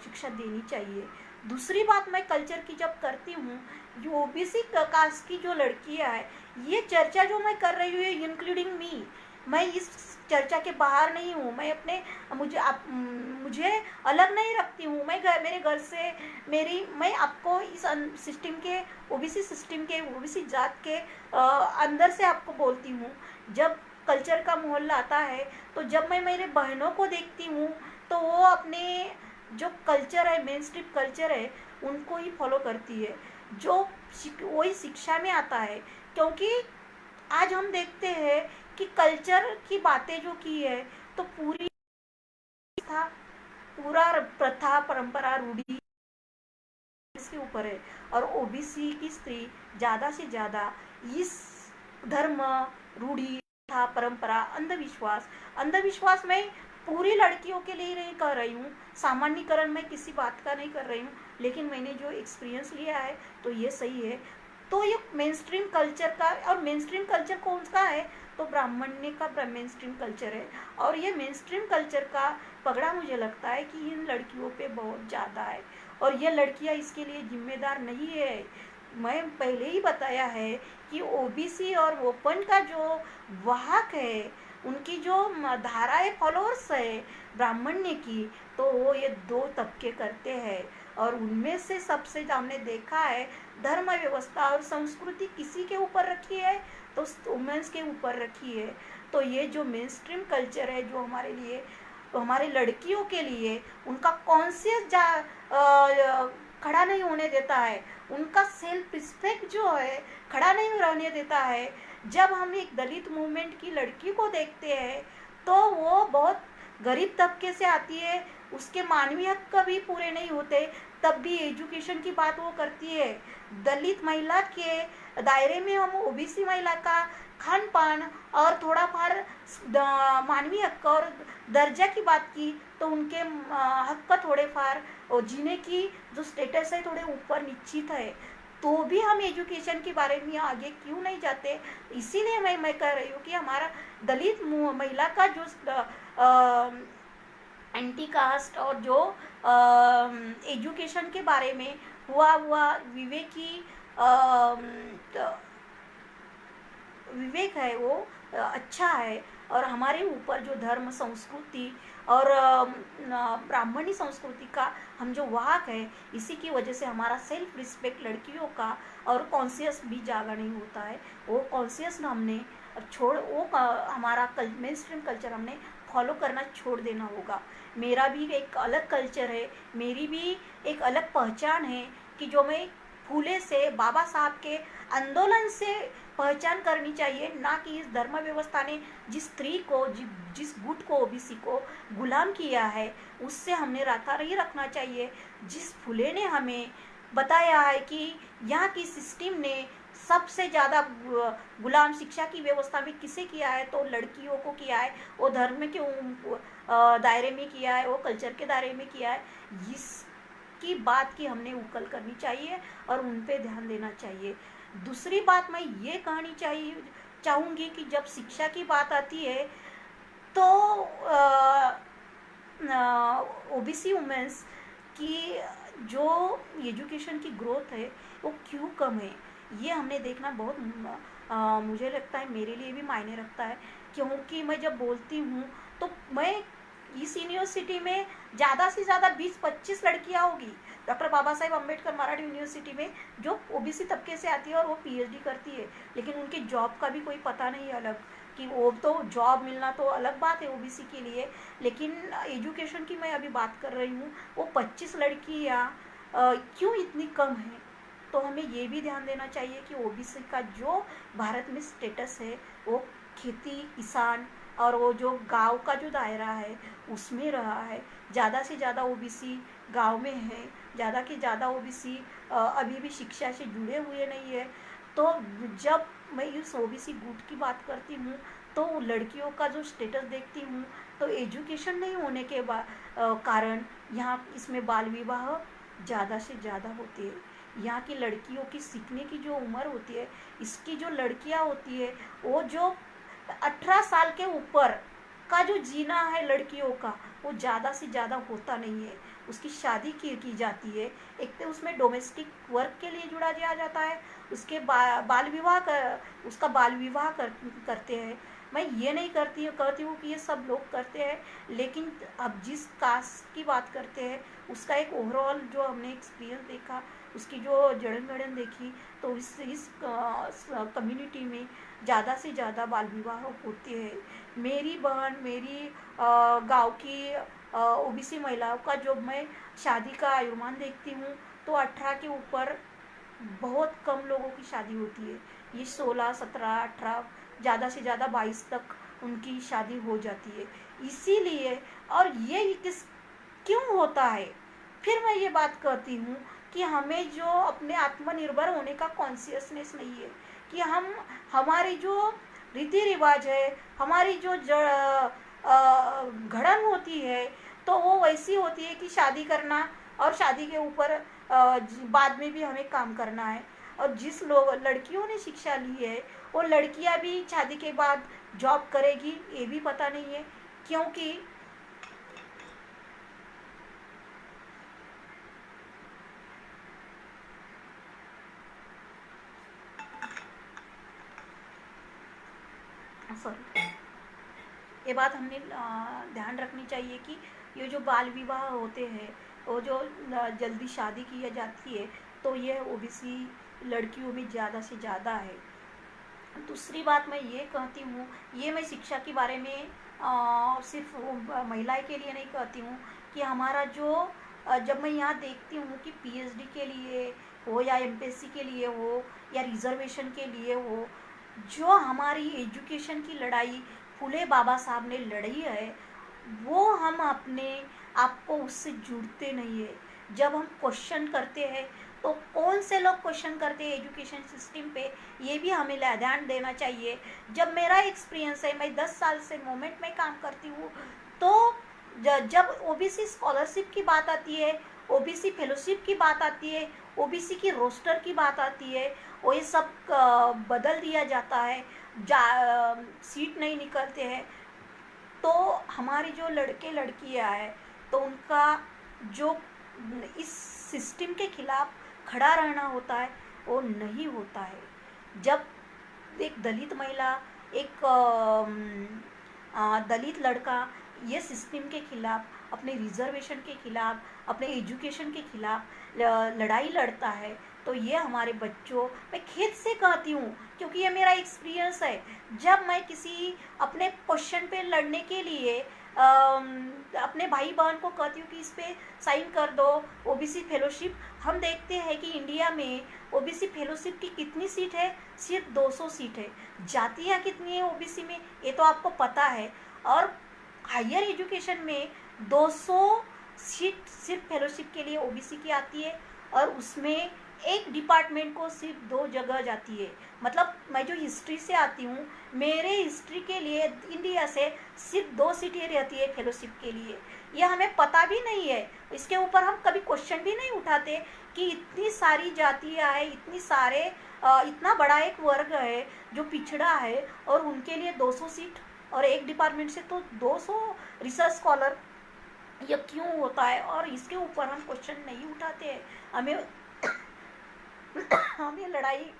[SPEAKER 1] शिक्षा देनी चाहिए। दूसरी बात मैं कल्चर की जब करती हूँ, जो ओबीसी कास्ट की जो लड़कियाँ है, ये चर्चा जो मैं कर रही हूँ इंक्लूडिंग मी, मैं इस चर्चा के बाहर नहीं हूँ, मैं अपने मुझे अलग नहीं रखती हूँ। मेरे घर से मैं आपको इस सिस्टम के ओबीसी सिस्टम के ओबीसी जात के अंदर से आपको बोलती हूँ। जब कल्चर का मोहल्ला आता है तो जब मैं मेरे बहनों को देखती हूँ तो वो अपने जो कल्चर है, मेन स्ट्रीम कल्चर है, उनको ही फॉलो करती है, जो वही शिक्षा में आता है। क्योंकि आज हम देखते हैं कि कल्चर की बातें जो की है तो पूरा प्रथा परंपरा रूढ़ी इसके ऊपर है, और ओबीसी की स्त्री ज़्यादा से ज़्यादा इस धर्म रूढ़ी प्रथा परंपरा अंधविश्वास में पूरी लड़कियों के लिए नहीं कर रही हूँ, सामान्यकरण में किसी बात का नहीं कर रही हूँ, लेकिन मैंने जो एक्सपीरियंस लिया है तो ये सही है। तो ये मेन स्ट्रीम कल्चर का, और मेन स्ट्रीम कल्चर कौन सा है तो ब्राह्मण्य का मेन स्ट्रीम कल्चर है, और ये मेन स्ट्रीम कल्चर का पगड़ा मुझे लगता है कि इन लड़कियों पे बहुत ज़्यादा है, और ये लड़कियां इसके लिए जिम्मेदार नहीं है। मैं पहले ही बताया है कि ओबीसी और ओपन का जो वाहक है, उनकी जो धाराएं फॉलोअर्स है ब्राह्मण्य की, तो वो ये दो तबके करते हैं, और उनमें से सबसे हमने देखा है धर्म व्यवस्था और संस्कृति किसी के ऊपर रखी है तो वुमेन्स के ऊपर रखी है। तो ये जो मेन स्ट्रीम कल्चर है जो हमारे लिए, तो हमारे लड़कियों के लिए उनका कॉन्शियस खड़ा नहीं होने देता है, उनका सेल्फ रिस्पेक्ट जो है खड़ा नहीं रहने देता है। जब हम एक दलित मूवमेंट की लड़की को देखते हैं तो वो बहुत गरीब तबके से आती है, उसके मानवीय हक कभी पूरे नहीं होते, तब भी एजुकेशन की बात वो करती है। दलित महिला के दायरे में हम ओबीसी महिला का खान पान और थोड़ा फार मानवीय हक और दर्जा की बात की तो उनके हक का थोड़े फार और जीने की जो स्टेटस है थोड़े ऊपर निश्चित है, तो भी हम एजुकेशन के बारे में आगे क्यों नहीं जाते। इसीलिए मैं कह रही हूँ कि हमारा दलित महिला का जो एंटी कास्ट और जो एजुकेशन के बारे में हुआ विवेकी विवेक है वो अच्छा है। और हमारे ऊपर जो धर्म संस्कृति और ब्राह्मणी संस्कृति का हम जो वाहक है, इसी की वजह से हमारा सेल्फ रिस्पेक्ट लड़कियों का और कॉन्शियस भी जागा नहीं होता है। वो कॉन्शियस हमने छोड़ वो हमारा मेन स्ट्रीम कल्चर हमने फॉलो करना छोड़ देना होगा। मेरा भी एक अलग कल्चर है, मेरी भी एक अलग पहचान है कि जो मैं फूले से बाबा साहब के आंदोलन से पहचान करनी चाहिए, ना कि इस धर्म व्यवस्था ने जिस स्त्री को जिस गुट को ओबीसी को गुलाम किया है उससे हमने राता रही रखना चाहिए। जिस फूले ने हमें बताया है कि यहाँ की सिस्टम ने सबसे ज़्यादा गुलाम शिक्षा की व्यवस्था में किसे किया है, तो लड़कियों को किया है। वो धर्म के दायरे में किया है, वो कल्चर के दायरे में किया है। इसकी बात की हमने उकल करनी चाहिए और उन पे ध्यान देना चाहिए। दूसरी बात मैं ये कहनी चाहूँगी कि जब शिक्षा की बात आती है तो ओबीसी वुमेन्स की जो एजुकेशन की ग्रोथ है वो क्यों कम है, ये हमने देखना बहुत मुझे लगता है मेरे लिए भी मायने रखता है। क्योंकि मैं जब बोलती हूँ तो मैं इस यूनिवर्सिटी में ज़्यादा से ज़्यादा 20-25 लड़कियाँ होगी डॉक्टर बाबा साहेब अम्बेडकर मराठी यूनिवर्सिटी में जो ओबीसी तबके से आती है और वो पीएचडी करती है, लेकिन उनके जॉब का भी कोई पता नहीं अलग कि वो तो जॉब मिलना तो अलग बात है ओबीसी के लिए, लेकिन एजुकेशन की मैं अभी बात कर रही हूँ। वो 25 लड़कियाँ क्यों इतनी कम है, तो हमें ये भी ध्यान देना चाहिए कि ओबीसी का जो भारत में स्टेटस है वो खेती किसान और वो जो गांव का जो दायरा है उसमें रहा है। ज़्यादा से ज़्यादा ओबीसी गांव में है, ज़्यादा के ज़्यादा ओबीसी अभी भी शिक्षा से जुड़े हुए नहीं है। तो जब मैं इस ओबीसी गुट की बात करती हूँ तो लड़कियों का जो स्टेटस देखती हूँ तो एजुकेशन नहीं होने के कारण यहाँ इसमें बाल विवाह ज़्यादा से ज़्यादा होती है। यहाँ की लड़कियों की सीखने की जो उम्र होती है, इसकी जो लड़कियाँ होती है वो जो 18 साल के ऊपर का जो जीना है लड़कियों का वो ज़्यादा से ज़्यादा होता नहीं है। उसकी शादी की जाती है, एक तो उसमें डोमेस्टिक वर्क के लिए जुड़ा दिया जाता है, उसके बाल विवाह उसका बाल विवाह करते हैं। मैं ये नहीं करती हूँ कि ये सब लोग करते हैं, लेकिन अब जिस कास्ट की बात करते हैं उसका एक ओवरऑल जो हमने एक्सपीरियंस देखा, उसकी जो जड़न गड़न देखी, तो इस कम्युनिटी में ज़्यादा से ज़्यादा बाल विवाह होते हैं। मेरी बहन मेरी गांव की ओबीसी महिलाओं का जब मैं शादी का आयुर्मान देखती हूँ तो 18 के ऊपर बहुत कम लोगों की शादी होती है। ये 16, 17, 18 ज़्यादा से ज़्यादा 22 तक उनकी शादी हो जाती है। इसीलिए और ये क्यों होता है, फिर मैं ये बात कहती हूँ कि हमें जो अपने आत्मनिर्भर होने का कॉन्शियसनेस नहीं है कि हमारी जो रीति रिवाज है, हमारी जो घड़न होती है तो वो वैसी होती है कि शादी करना और शादी के ऊपर बाद में भी हमें काम करना है। और जिस लड़कियों ने शिक्षा ली है वो लड़कियां भी शादी के बाद जॉब करेगी ये भी पता नहीं है, क्योंकि सॉरी ये बात हमने ध्यान रखनी चाहिए कि ये जो बाल विवाह होते हैं वो जो जल्दी शादी की जाती है तो ये ओबीसी लड़कियों में ज़्यादा से ज़्यादा है। दूसरी बात मैं ये कहती हूँ, ये मैं शिक्षा के बारे में सिर्फ महिलाएं के लिए नहीं कहती हूँ कि हमारा जो जब मैं यहाँ देखती हूँ कि पीएचडी के लिए हो या एमपीएससी के लिए हो या रिजर्वेशन के लिए हो, जो हमारी एजुकेशन की लड़ाई फूले बाबा साहब ने लड़ी है, वो हम अपने आप को उससे जुड़ते नहीं है। जब हम क्वेश्चन करते हैं तो कौन से लोग क्वेश्चन करते हैं एजुकेशन सिस्टम पे, ये भी हमें ध्यान देना चाहिए। जब मेरा एक्सपीरियंस है, मैं 10 साल से मोमेंट में काम करती हूँ, तो जब ओबीसी स्कॉलरशिप की बात आती है, ओबीसी फेलोशिप की बात आती है, ओबीसी की रोस्टर की बात आती है, वो ये सब बदल दिया जाता है, सीट नहीं निकलते हैं, तो हमारी जो लड़के लड़कियां हैं तो उनका जो इस सिस्टम के खिलाफ खड़ा रहना होता है वो नहीं होता है। जब एक दलित महिला, एक दलित लड़का ये सिस्टम के खिलाफ, अपने रिजर्वेशन के खिलाफ, अपने एजुकेशन के खिलाफ लड़ाई लड़ता है, तो ये हमारे बच्चों, मैं खेद से कहती हूँ क्योंकि ये मेरा एक्सपीरियंस है। जब मैं किसी अपने क्वेश्चन पे लड़ने के लिए अपने भाई बहन को कहती हूँ कि इस पे साइन कर दो ओबीसी फेलोशिप, हम देखते हैं कि इंडिया में ओबीसी फेलोशिप की कितनी सीट है, सिर्फ 200 सीट है। जातियाँ कितनी है ओबीसी में, ये तो आपको पता है। और हायर एजुकेशन में 200 सीट सिर्फ फेलोशिप के लिए ओबीसी की आती है, और उसमें एक डिपार्टमेंट को सिर्फ 2 जगह जाती है। मतलब मैं जो हिस्ट्री से आती हूँ, मेरे हिस्ट्री के लिए इंडिया से सिर्फ 2 सीटें रहती है फेलोशिप के लिए। यह हमें पता भी नहीं है, इसके ऊपर हम कभी क्वेश्चन भी नहीं उठाते कि इतनी सारी जातियाँ हैं, इतना बड़ा एक वर्ग है जो पिछड़ा है, और उनके लिए 200 सीट और एक डिपार्टमेंट से तो 200 रिसर्च स्कॉलर, यह क्यों होता है? और इसके ऊपर हम क्वेश्चन नहीं उठाते हैं। हमें लड़ाई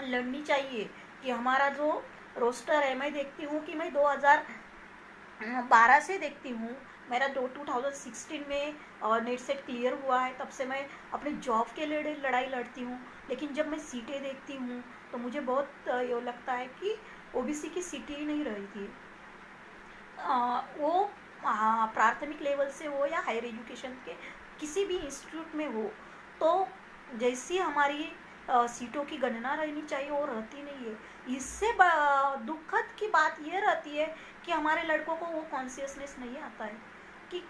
[SPEAKER 1] लड़नी चाहिए कि हमारा जो रोस्टर है, मैं देखती हूँ कि मैं 2012 से देखती हूँ, मेरा 2016 में नेट सेट क्लियर हुआ है, तब से मैं अपने जॉब के लिए लड़ाई लड़ती हूँ। लेकिन जब मैं सीटें देखती हूँ तो मुझे बहुत ये लगता है कि ओबीसी की सीटें ही नहीं रही थी। वो प्राथमिक लेवल से हो या हायर एजुकेशन के किसी भी इंस्टीट्यूट में हो, तो जैसी हमारी सीटों की गणना रहनी चाहिए वो रहती नहीं है। इससे दुखद की बात ये रहती है कि हमारे लड़कों को वो कॉन्शियसनेस नहीं आता है कि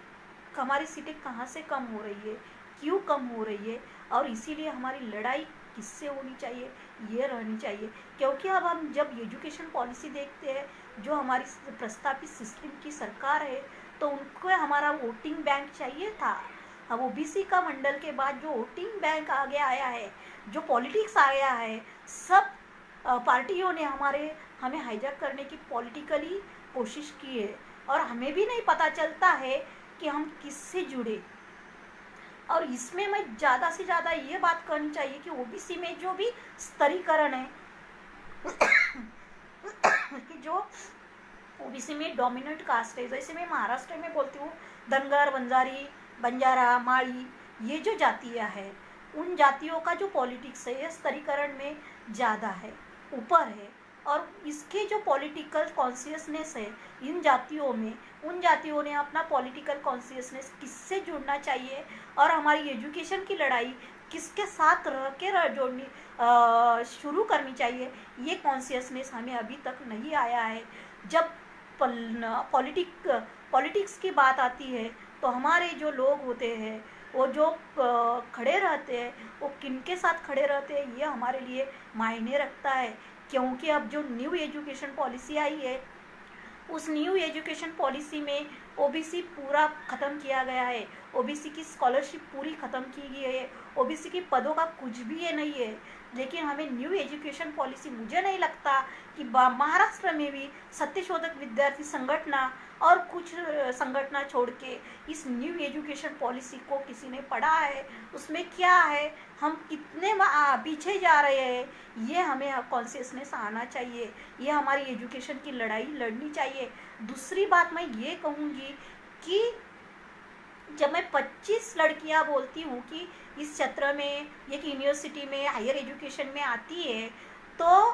[SPEAKER 1] हमारी सीटें कहाँ से कम हो रही है, क्यों कम हो रही है, और इसीलिए हमारी लड़ाई किससे होनी चाहिए, ये रहनी चाहिए। क्योंकि अब हम जब एजुकेशन पॉलिसी देखते हैं, जो हमारी प्रस्तावित सिस्टम की सरकार है, तो उनको हमारा वोटिंग बैंक चाहिए था। अब ओबीसी का मंडल के बाद जो वोटिंग बैंक आगे आया है, जो पॉलिटिक्स आया है, सब पार्टियों ने हमें हाईजैक करने की पॉलिटिकली कोशिश की है, और हमें भी नहीं पता चलता है कि हम किससे जुड़े। और इसमें मैं ज़्यादा से ज़्यादा ये बात करनी चाहिए कि ओबीसी में जो भी स्तरीकरण है कि जो ओबीसी में डोमिनेंट कास्ट है, जैसे मैं महाराष्ट्र में बोलती हूँ, धनगर, बंजारी, बंजारा, माड़ी, ये जो जातियाँ हैं, उन जातियों का जो पॉलिटिक्स है ये स्तरीकरण में ज़्यादा है, ऊपर है। और इसके जो पॉलिटिकल कॉन्शियसनेस है इन जातियों में, उन जातियों ने अपना पॉलिटिकल कॉन्शियसनेस किससे जुड़ना चाहिए, और हमारी एजुकेशन की लड़ाई किसके साथ रह के जोड़नी शुरू करनी चाहिए, ये कॉन्शियसनेस हमें अभी तक नहीं आया है। जब पॉलिटिक्स की बात आती है तो हमारे जो लोग होते हैं, वो जो खड़े रहते हैं, वो किनके साथ खड़े रहते हैं, ये हमारे लिए मायने रखता है। क्योंकि अब जो न्यू एजुकेशन पॉलिसी आई है, उस न्यू एजुकेशन पॉलिसी में ओबीसी पूरा ख़त्म किया गया है, ओबीसी की स्कॉलरशिप पूरी ख़त्म की गई है, ओबीसी की पदों का कुछ भी ये नहीं है। लेकिन हमें न्यू एजुकेशन पॉलिसी, मुझे नहीं लगता कि महाराष्ट्र में भी सत्यशोधक विद्यार्थी संगठना और कुछ संगठना छोड़ के इस न्यू एजुकेशन पॉलिसी को किसी ने पढ़ा है, उसमें क्या है, हम कितने पीछे जा रहे हैं, ये हमें कॉन्शियसनेस आना चाहिए। ये हमारी एजुकेशन की लड़ाई लड़नी चाहिए। दूसरी बात मैं ये कहूँगी कि जब मैं 25 लड़कियां बोलती हूँ कि इस क्षेत्र में, एक यूनिवर्सिटी में, हायर एजुकेशन में आती है, तो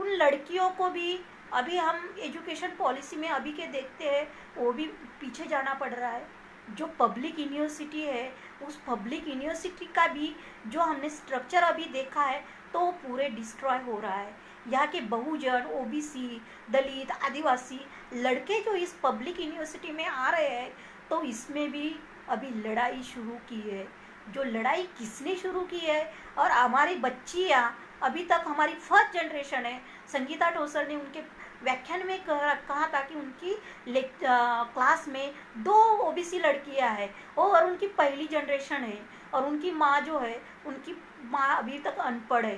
[SPEAKER 1] उन लड़कियों को भी अभी हम एजुकेशन पॉलिसी में अभी के देखते हैं, वो भी पीछे जाना पड़ रहा है। जो पब्लिक यूनिवर्सिटी है, उस पब्लिक यूनिवर्सिटी का भी जो हमने स्ट्रक्चर अभी देखा है, तो वो पूरे डिस्ट्रॉय हो रहा है। यहाँ के बहुजन, ओबीसी, दलित, आदिवासी लड़के जो इस पब्लिक यूनिवर्सिटी में आ रहे हैं, तो इसमें भी अभी लड़ाई शुरू की है। जो लड़ाई किसने शुरू की है, और हमारी बच्चियाँ अभी तक, हमारी फर्स्ट जनरेशन है, संगीता टोसर ने उनके व्याख्यान में कहा था कि उनकी क्लास में 2 ओबीसी लड़कियां हैं और उनकी पहली जनरेशन है, और उनकी माँ जो है, उनकी माँ अभी तक अनपढ़ है।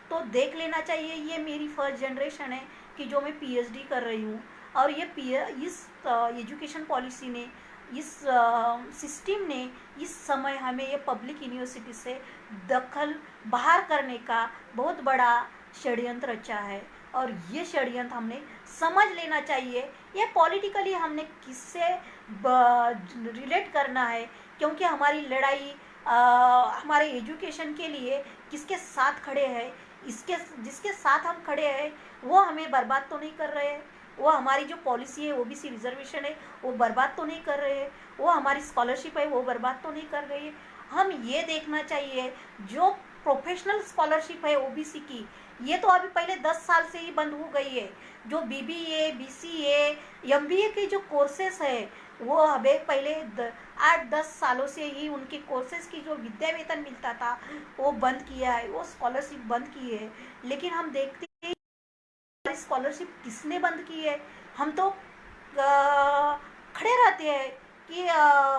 [SPEAKER 1] तो देख लेना चाहिए, ये मेरी फर्स्ट जनरेशन है कि जो मैं पीएचडी कर रही हूँ, और ये इस एजुकेशन पॉलिसी ने, इस सिस्टम ने इस समय हमें ये पब्लिक यूनिवर्सिटी से दखल बाहर करने का बहुत बड़ा षड्यंत्र रचा है। और ये षड्यंत्र हमने समझ लेना चाहिए। ये पॉलिटिकली हमने किससे रिलेट करना है, क्योंकि हमारी लड़ाई हमारे एजुकेशन के लिए किसके साथ खड़े हैं, इसके जिसके साथ हम खड़े हैं वो हमें बर्बाद तो नहीं कर रहे हैं, वो हमारी जो पॉलिसी है ओबीसी रिजर्वेशन है वो बर्बाद तो नहीं कर रहे हैं, वो हमारी स्कॉलरशिप है वो बर्बाद तो नहीं कर रही है। हम ये देखना चाहिए, जो प्रोफेशनल स्कॉलरशिप है ओबीसी की, ये तो अभी पहले 10 साल से ही बंद हो गई है। जो बीबीए, बीसीए, एमबीए के जो कोर्सेस है, वो हमें पहले 8-10 सालों से ही उनके कोर्सेज की जो विद्या वेतन मिलता था वो बंद किया है, वो स्कॉलरशिप बंद की है। लेकिन हम देखते हैं स्कॉलरशिप किसने बंद की है। हम तो खड़े रहते हैं कि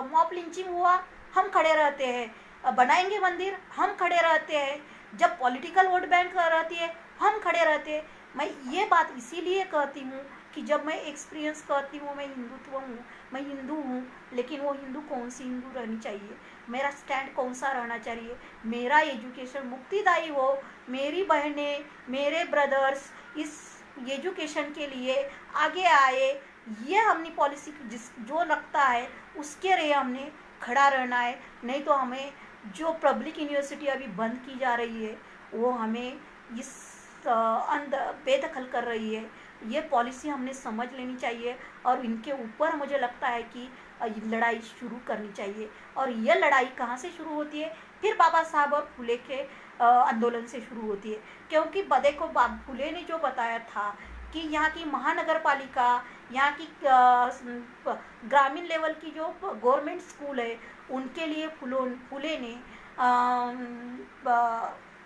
[SPEAKER 1] मॉब लिंचिंग हुआ, हम खड़े रहते हैं, बनाएंगे मंदिर, हम खड़े रहते हैं, जब पॉलिटिकल वोट बैंक रहती है हम खड़े रहते हैं। मैं ये बात इसीलिए कहती हूँ कि जब मैं एक्सपीरियंस करती हूँ, मैं हिंदुत्व हूँ, मैं हिंदू हूँ, लेकिन वो हिंदू कौन सी हिंदू रहनी चाहिए, मेरा स्टैंड कौन सा रहना चाहिए, मेरा एजुकेशन मुक्तिदायी हो, मेरी बहनें, मेरे ब्रदर्स इस एजुकेशन के लिए आगे आए, ये हमने पॉलिसी जो रखता है उसके लिए हमने खड़ा रहना है। नहीं तो हमें जो पब्लिक यूनिवर्सिटी अभी बंद की जा रही है वो हमें इस बेदखल कर रही है। ये पॉलिसी हमने समझ लेनी चाहिए, और इनके ऊपर मुझे लगता है कि लड़ाई शुरू करनी चाहिए। और ये लड़ाई कहाँ से शुरू होती है, फिर बाबा साहब और फुले के आंदोलन से शुरू होती है। क्योंकि देखो, फुले ने जो बताया था कि यहाँ की महानगर पालिका, यहाँ की ग्रामीण लेवल की जो गवर्नमेंट स्कूल है, उनके लिए फुले ने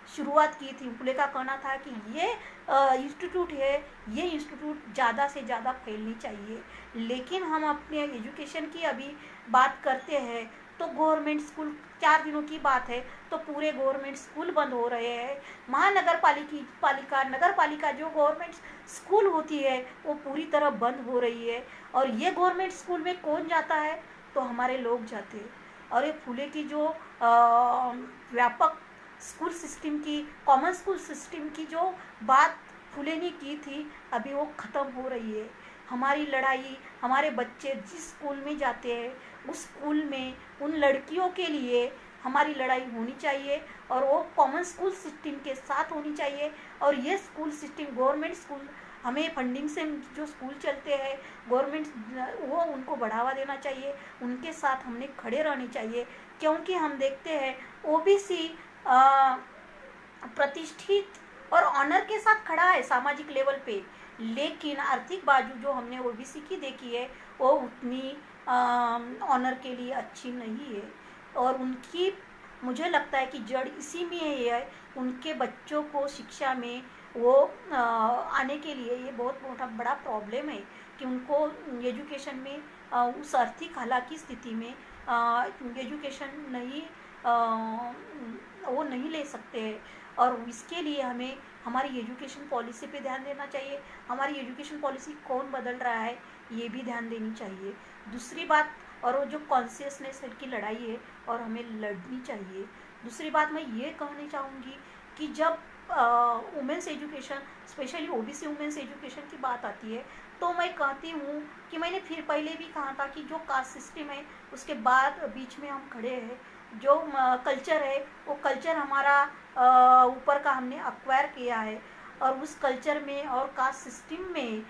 [SPEAKER 1] शुरुआत की थी। फुले का कहना था कि ये इंस्टीट्यूट है, ये इंस्टीट्यूट ज़्यादा से ज़्यादा फैलनी चाहिए। लेकिन हम अपने एजुकेशन की अभी बात करते हैं तो गवर्नमेंट स्कूल, 4 दिनों की बात है तो पूरे गवर्नमेंट स्कूल बंद हो रहे हैं। महानगर पालिका, नगर पालिका जो गवर्नमेंट स्कूल होती है वो पूरी तरह बंद हो रही है। और ये गवर्नमेंट स्कूल में कौन जाता है, तो हमारे लोग जाते हैं। और ये फुले की जो व्यापक स्कूल सिस्टम की, कॉमन स्कूल सिस्टम की जो बात फुले ने की थी, अभी वो ख़त्म हो रही है। हमारी लड़ाई, हमारे बच्चे जिस स्कूल में जाते हैं उस स्कूल में उन लड़कियों के लिए हमारी लड़ाई होनी चाहिए, और वो कॉमन स्कूल सिस्टम के साथ होनी चाहिए। और ये स्कूल सिस्टम, गवर्नमेंट स्कूल, हमें फंडिंग से जो स्कूल चलते हैं गवर्नमेंट, वो उनको बढ़ावा देना चाहिए, उनके साथ हमने खड़े रहने चाहिए। क्योंकि हम देखते हैं ओबीसी प्रतिष्ठित और ऑनर के साथ खड़ा है सामाजिक लेवल पे, लेकिन आर्थिक बाजू जो हमने ओबीसी की देखी है वो उतनी ऑनर के लिए अच्छी नहीं है। और उनकी, मुझे लगता है कि जड़ इसी में है, उनके बच्चों को शिक्षा में वो आने के लिए ये बहुत बड़ा प्रॉब्लम है कि उनको एजुकेशन में उस आर्थिक हालाकी स्थिति में एजुकेशन नहीं, वो नहीं ले सकते हैं। और इसके लिए हमें हमारी एजुकेशन पॉलिसी पे ध्यान देना चाहिए। हमारी एजुकेशन पॉलिसी कौन बदल रहा है ये भी ध्यान देनी चाहिए। दूसरी बात, और वो जो कॉन्शियसनेस की लड़ाई है और हमें लड़नी चाहिए। दूसरी बात मैं ये कहना चाहूँगी कि जब women's education, specially OBC women's education की बात आती है तो मैं कहती हूँ कि मैंने फिर पहले भी कहा था कि जो कास्ट सिस्टम है उसके बाद बीच में हम खड़े हैं। जो कल्चर है वो कल्चर हमारा ऊपर का हमने अक्वायर किया है, और उस कल्चर में और कास्ट सिस्टम में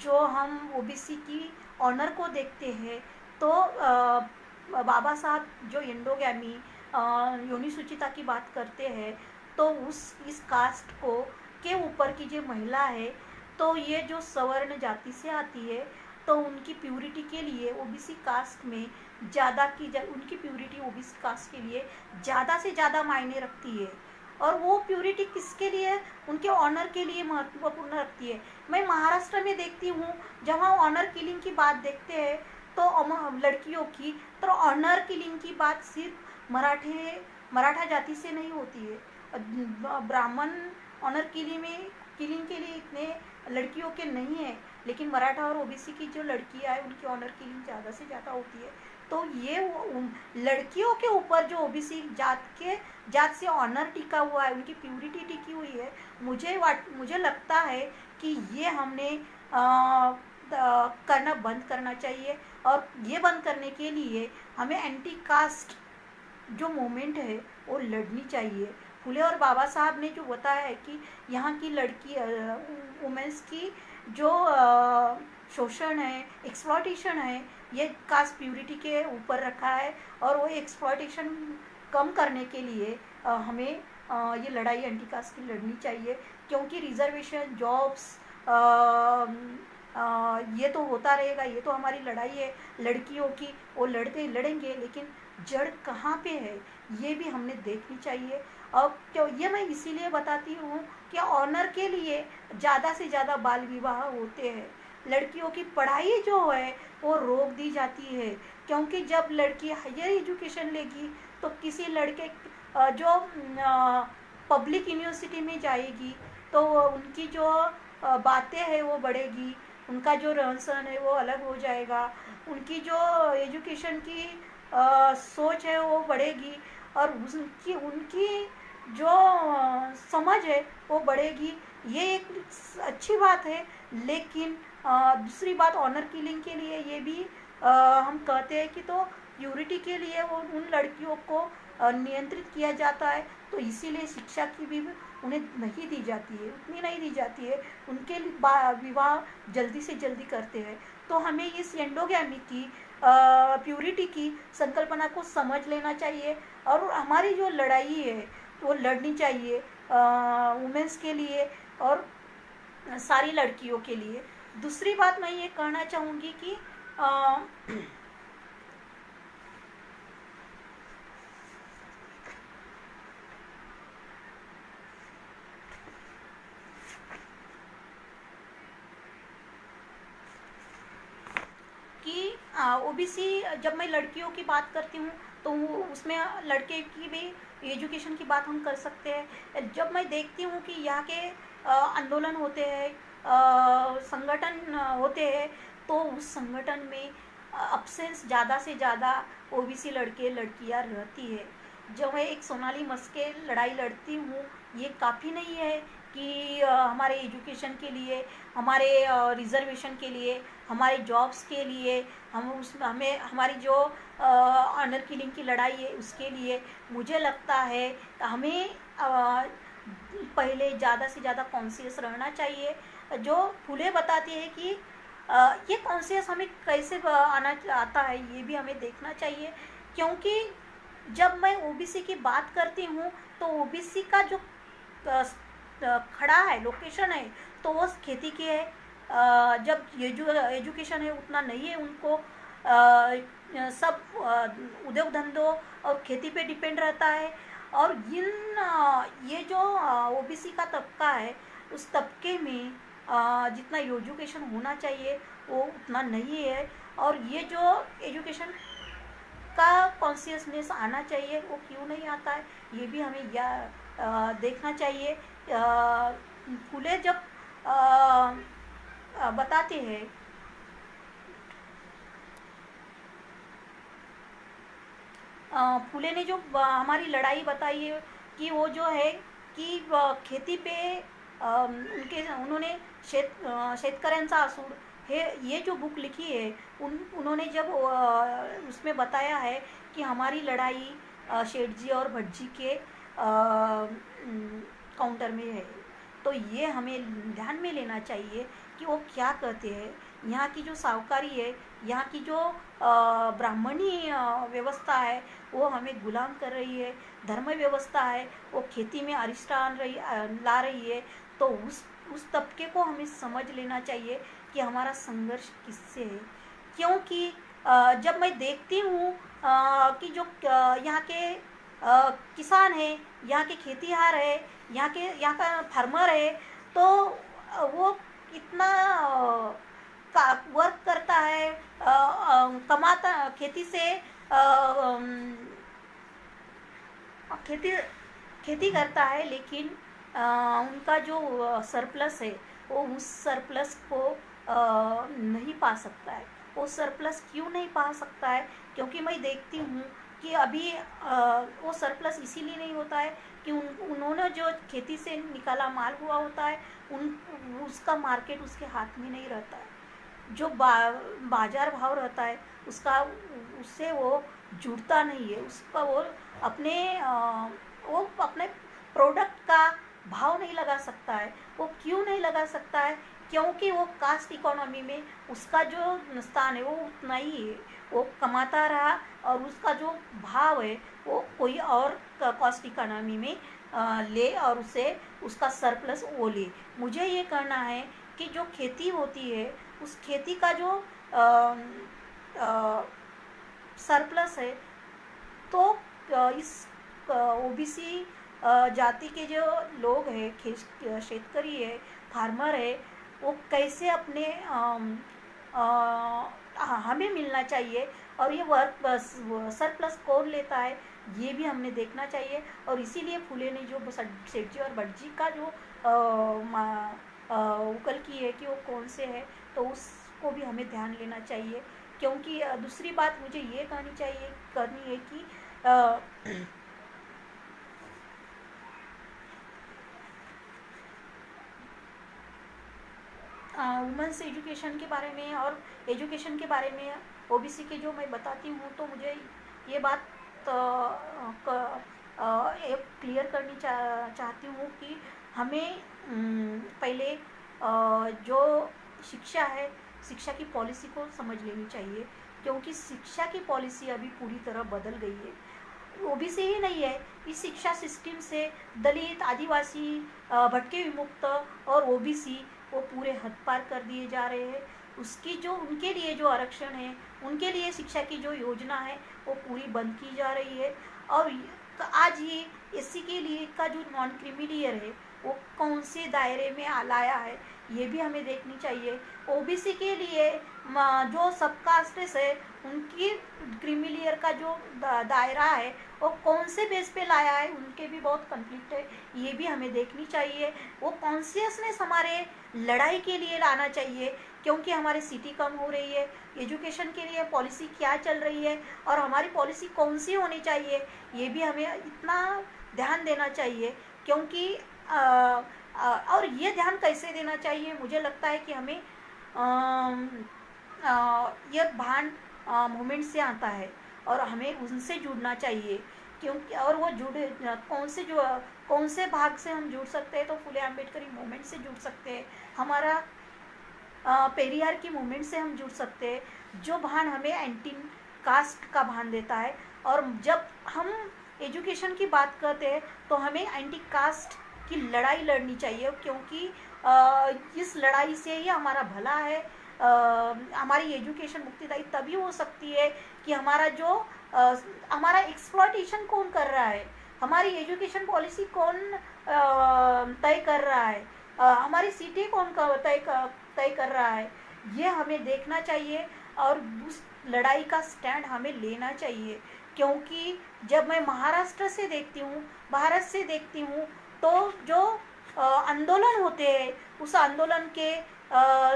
[SPEAKER 1] जो हम ओबीसी की ऑनर को देखते हैं, तो बाबा साहब जो एंडोगैमी योनि सुचिता की बात करते हैं, तो इस कास्ट को के ऊपर की जो महिला है, तो ये जो सवर्ण जाति से आती है, तो उनकी प्यूरिटी के लिए ओबीसी कास्ट में उनकी प्यूरिटी ओबीसी कास्ट के लिए ज़्यादा से ज़्यादा मायने रखती है। और वो प्यूरिटी किसके लिए, उनके ऑनर के लिए महत्वपूर्ण रखती है। मैं महाराष्ट्र में देखती हूँ, जहाँ ऑनर किलिंग की बात देखते हैं तो लड़कियों की, तो ऑनर किलिंग की बात सिर्फ मराठा जाति से नहीं होती है। ब्राह्मण ऑनर किलिंग के लिए इतने लड़कियों के नहीं है, लेकिन मराठा और ओबीसी की जो लड़कियां हैं उनकी ऑनर किलिंग ज़्यादा से ज़्यादा होती है। तो ये लड़कियों के ऊपर जो ओबीसी जात से ऑनर टिका हुआ है, उनकी प्यूरिटी टिकी हुई है, मुझे लगता है कि ये हमने करना बंद करना चाहिए। और ये बंद करने के लिए हमें एंटी कास्ट जो मूवमेंट है वो लड़नी चाहिए। फुले और बाबा साहब ने जो बताया है कि यहाँ की लड़की वुमेंस की जो शोषण है, एक्सप्लॉयटेशन है, ये कास्ट प्यूरिटी के ऊपर रखा है, और वो एक्सप्लॉयटेशन कम करने के लिए हमें ये लड़ाई एंटी कास्ट की लड़नी चाहिए। क्योंकि रिजर्वेशन, जॉब्स, ये तो होता रहेगा, ये तो हमारी लड़ाई है लड़कियों की, वो लड़ेंगे, लेकिन जड़ कहाँ पे है ये भी हमने देखनी चाहिए। और क्यों ये मैं इसीलिए बताती हूँ कि ऑनर के लिए ज़्यादा से ज़्यादा बाल विवाह होते हैं, लड़कियों की पढ़ाई जो है वो रोक दी जाती है। क्योंकि जब लड़की हायर एजुकेशन लेगी तो किसी लड़के जो पब्लिक यूनिवर्सिटी में जाएगी तो उनकी जो बातें हैं वो बढ़ेगी, उनका जो रहन सहन है वो अलग हो जाएगा, उनकी जो एजुकेशन की सोच है वो बढ़ेगी, और उनकी जो समझ है वो बढ़ेगी। ये एक अच्छी बात है। लेकिन दूसरी बात, ऑनर किलिंग के लिए ये भी हम कहते हैं कि तो प्यूरिटी के लिए वो उन लड़कियों को नियंत्रित किया जाता है, तो इसीलिए शिक्षा की भी उन्हें नहीं दी जाती है, उतनी नहीं दी जाती है, उनके विवाह जल्दी से जल्दी करते हैं। तो हमें इस एंडोगैमी की प्यूरिटी की संकल्पना को समझ लेना चाहिए, और हमारी जो लड़ाई है वो लड़नी चाहिए वुमेंस के लिए और सारी लड़कियों के लिए। दूसरी बात मैं ये कहना चाहूँगी कि ओबीसी, जब मैं लड़कियों की बात करती हूँ तो उसमें लड़के की भी एजुकेशन की बात हम कर सकते हैं। जब मैं देखती हूँ कि यहाँ के आंदोलन होते हैं, संगठन होते हैं, तो उस संगठन में अब्सेंस ज़्यादा से ज़्यादा ओबीसी लड़के लड़कियाँ रहती है। जब मैं एक सोनाली मस्के लड़ाई लड़ती हूँ, ये काफ़ी नहीं है कि हमारे एजुकेशन के लिए, हमारे रिजर्वेशन के लिए, हमारे जॉब्स के लिए, हमें हमारी जो ऑनर किलिंग की लड़ाई है उसके लिए मुझे लगता है हमें पहले ज़्यादा से ज़्यादा कॉन्शियस रहना चाहिए। जो फुले बताती है कि ये कॉन्शियस हमें कैसे आता है ये भी हमें देखना चाहिए। क्योंकि जब मैं ओबीसी की बात करती हूँ तो ओबीसी का जो खड़ा है, लोकेशन है, तो वो खेती की है। जब एजुकेशन है उतना नहीं है उनको, सब उद्योग धंधों और खेती पे डिपेंड रहता है। और ये जो ओबीसी का तबका है, उस तबके में जितना एजुकेशन होना चाहिए वो उतना नहीं है। और ये जो एजुकेशन का कॉन्शियसनेस आना चाहिए वो क्यों नहीं आता है ये भी हमें देखना चाहिए। फुले जब बताते हैं फुले ने जो हमारी लड़ाई बताई है कि वो जो है कि खेती पे उन्होंने शेतकऱ्यांचा आसूड हे ये जो बुक लिखी है, उन्होंने जब उसमें बताया है कि हमारी लड़ाई शेठ जी और भट जी के काउंटर में है। तो तो ये हमें ध्यान में लेना चाहिए कि वो क्या कहते हैं। यहाँ की जो साहूकारी है, यहाँ की जो ब्राह्मणी व्यवस्था है, वो हमें गुलाम कर रही है। धर्म व्यवस्था है, वो खेती में अरिष्ट ला रही है। तो उस तबके को हमें समझ लेना चाहिए कि हमारा संघर्ष किससे है। क्योंकि जब मैं देखती हूँ कि जो यहाँ के किसान है, यहाँ के खेतीहार है, यहाँ का फार्मर है, तो वो इतना वर्क करता है, कमाता खेती से, खेती खेती करता है, लेकिन उनका जो सरप्लस है वो उस सरप्लस को नहीं पा सकता है। वो सरप्लस क्यों नहीं पा सकता है? क्योंकि मैं देखती हूँ कि अभी वो सरप्लस इसीलिए नहीं होता है कि उन्होंने जो खेती से निकाला माल हुआ होता है, उसका मार्केट उसके हाथ में नहीं रहता है। जो बाजार भाव रहता है उससे वो जुड़ता नहीं है। उसका वो अपने प्रोडक्ट का भाव नहीं लगा सकता है। वो क्यों नहीं लगा सकता है? क्योंकि वो कास्ट इकोनॉमी में उसका जो स्थान है वो उतना ही है। वो कमाता रहा और उसका जो भाव है वो कोई और कास्ट इकोनॉमी में ले और उसका सरप्लस वो ले। मुझे ये कहना है कि जो खेती होती है, उस खेती का जो सरप्लस है, तो इस ओबीसी जाति के जो लोग हैं, शेतकरी है, फार्मर है, वो कैसे अपने हमें मिलना चाहिए। और ये सरप्लस कौन लेता है, ये भी हमने देखना चाहिए। और इसीलिए फुले ने जो सेठजी और भटजी का जो उकल की है कि वो कौन से है, तो उसको भी हमें ध्यान लेना चाहिए। क्योंकि दूसरी बात मुझे ये करनी है कि वुमेंस एजुकेशन के बारे में और एजुकेशन के बारे में ओबीसी के जो मैं बताती हूँ, तो मुझे ये बात क्लियर करनी चाहती हूँ कि हमें पहले जो शिक्षा है, शिक्षा की पॉलिसी को समझ लेनी चाहिए। क्योंकि शिक्षा की पॉलिसी अभी पूरी तरह बदल गई है। ओबीसी ही नहीं है, इस शिक्षा सिस्टम से दलित, आदिवासी, भटके विमुक्त और ओबीसी वो पूरे हद पार कर दिए जा रहे हैं। उनके लिए जो आरक्षण है, उनके लिए शिक्षा की जो योजना है वो पूरी बंद की जा रही है। और आज ये एससी के लिए का जो नॉन क्रीमिलियर है वो कौन से दायरे में लाया है, ये भी हमें देखनी चाहिए। ओबीसी के लिए जो सब कास्टेस है, उनकी क्रीमिलियर का जो दायरा है वो कौन से बेस पे लाया है, उनके भी बहुत कन्फ्लिक्ट है, ये भी हमें देखनी चाहिए। वो कॉन्शियसनेस हमारे लड़ाई के लिए लाना चाहिए। क्योंकि हमारी सिटी कम हो रही है, एजुकेशन के लिए पॉलिसी क्या चल रही है और हमारी पॉलिसी कौन सी होनी चाहिए, ये भी हमें इतना ध्यान देना चाहिए। क्योंकि और ये ध्यान कैसे देना चाहिए, मुझे लगता है कि हमें ये भान मूवमेंट से आता है और हमें उनसे जुड़ना चाहिए। क्योंकि और वो जुड़े कौन से भाग से हम जुड़ सकते हैं, तो फुले आम्बेडकरी मूवमेंट से जुड़ सकते हैं, हमारा पेरियार की मूवमेंट से हम जुड़ सकते हैं, जो भान हमें एंटी कास्ट का भान देता है। और जब हम एजुकेशन की बात करते हैं तो हमें एंटी कास्ट की लड़ाई लड़नी चाहिए। क्योंकि इस लड़ाई से ही हमारा भला है। हमारी एजुकेशन मुक्तिदायी तभी हो सकती है कि हमारा एक्सप्लॉयटेशन कौन कर रहा है, हमारी एजुकेशन पॉलिसी कौन तय कर रहा है, हमारी सीटें कौन तय कर रहा है, ये हमें देखना चाहिए। और उस लड़ाई का स्टैंड हमें लेना चाहिए। क्योंकि जब मैं महाराष्ट्र से देखती हूँ, भारत से देखती हूँ, तो जो आंदोलन होते हैं, उस आंदोलन के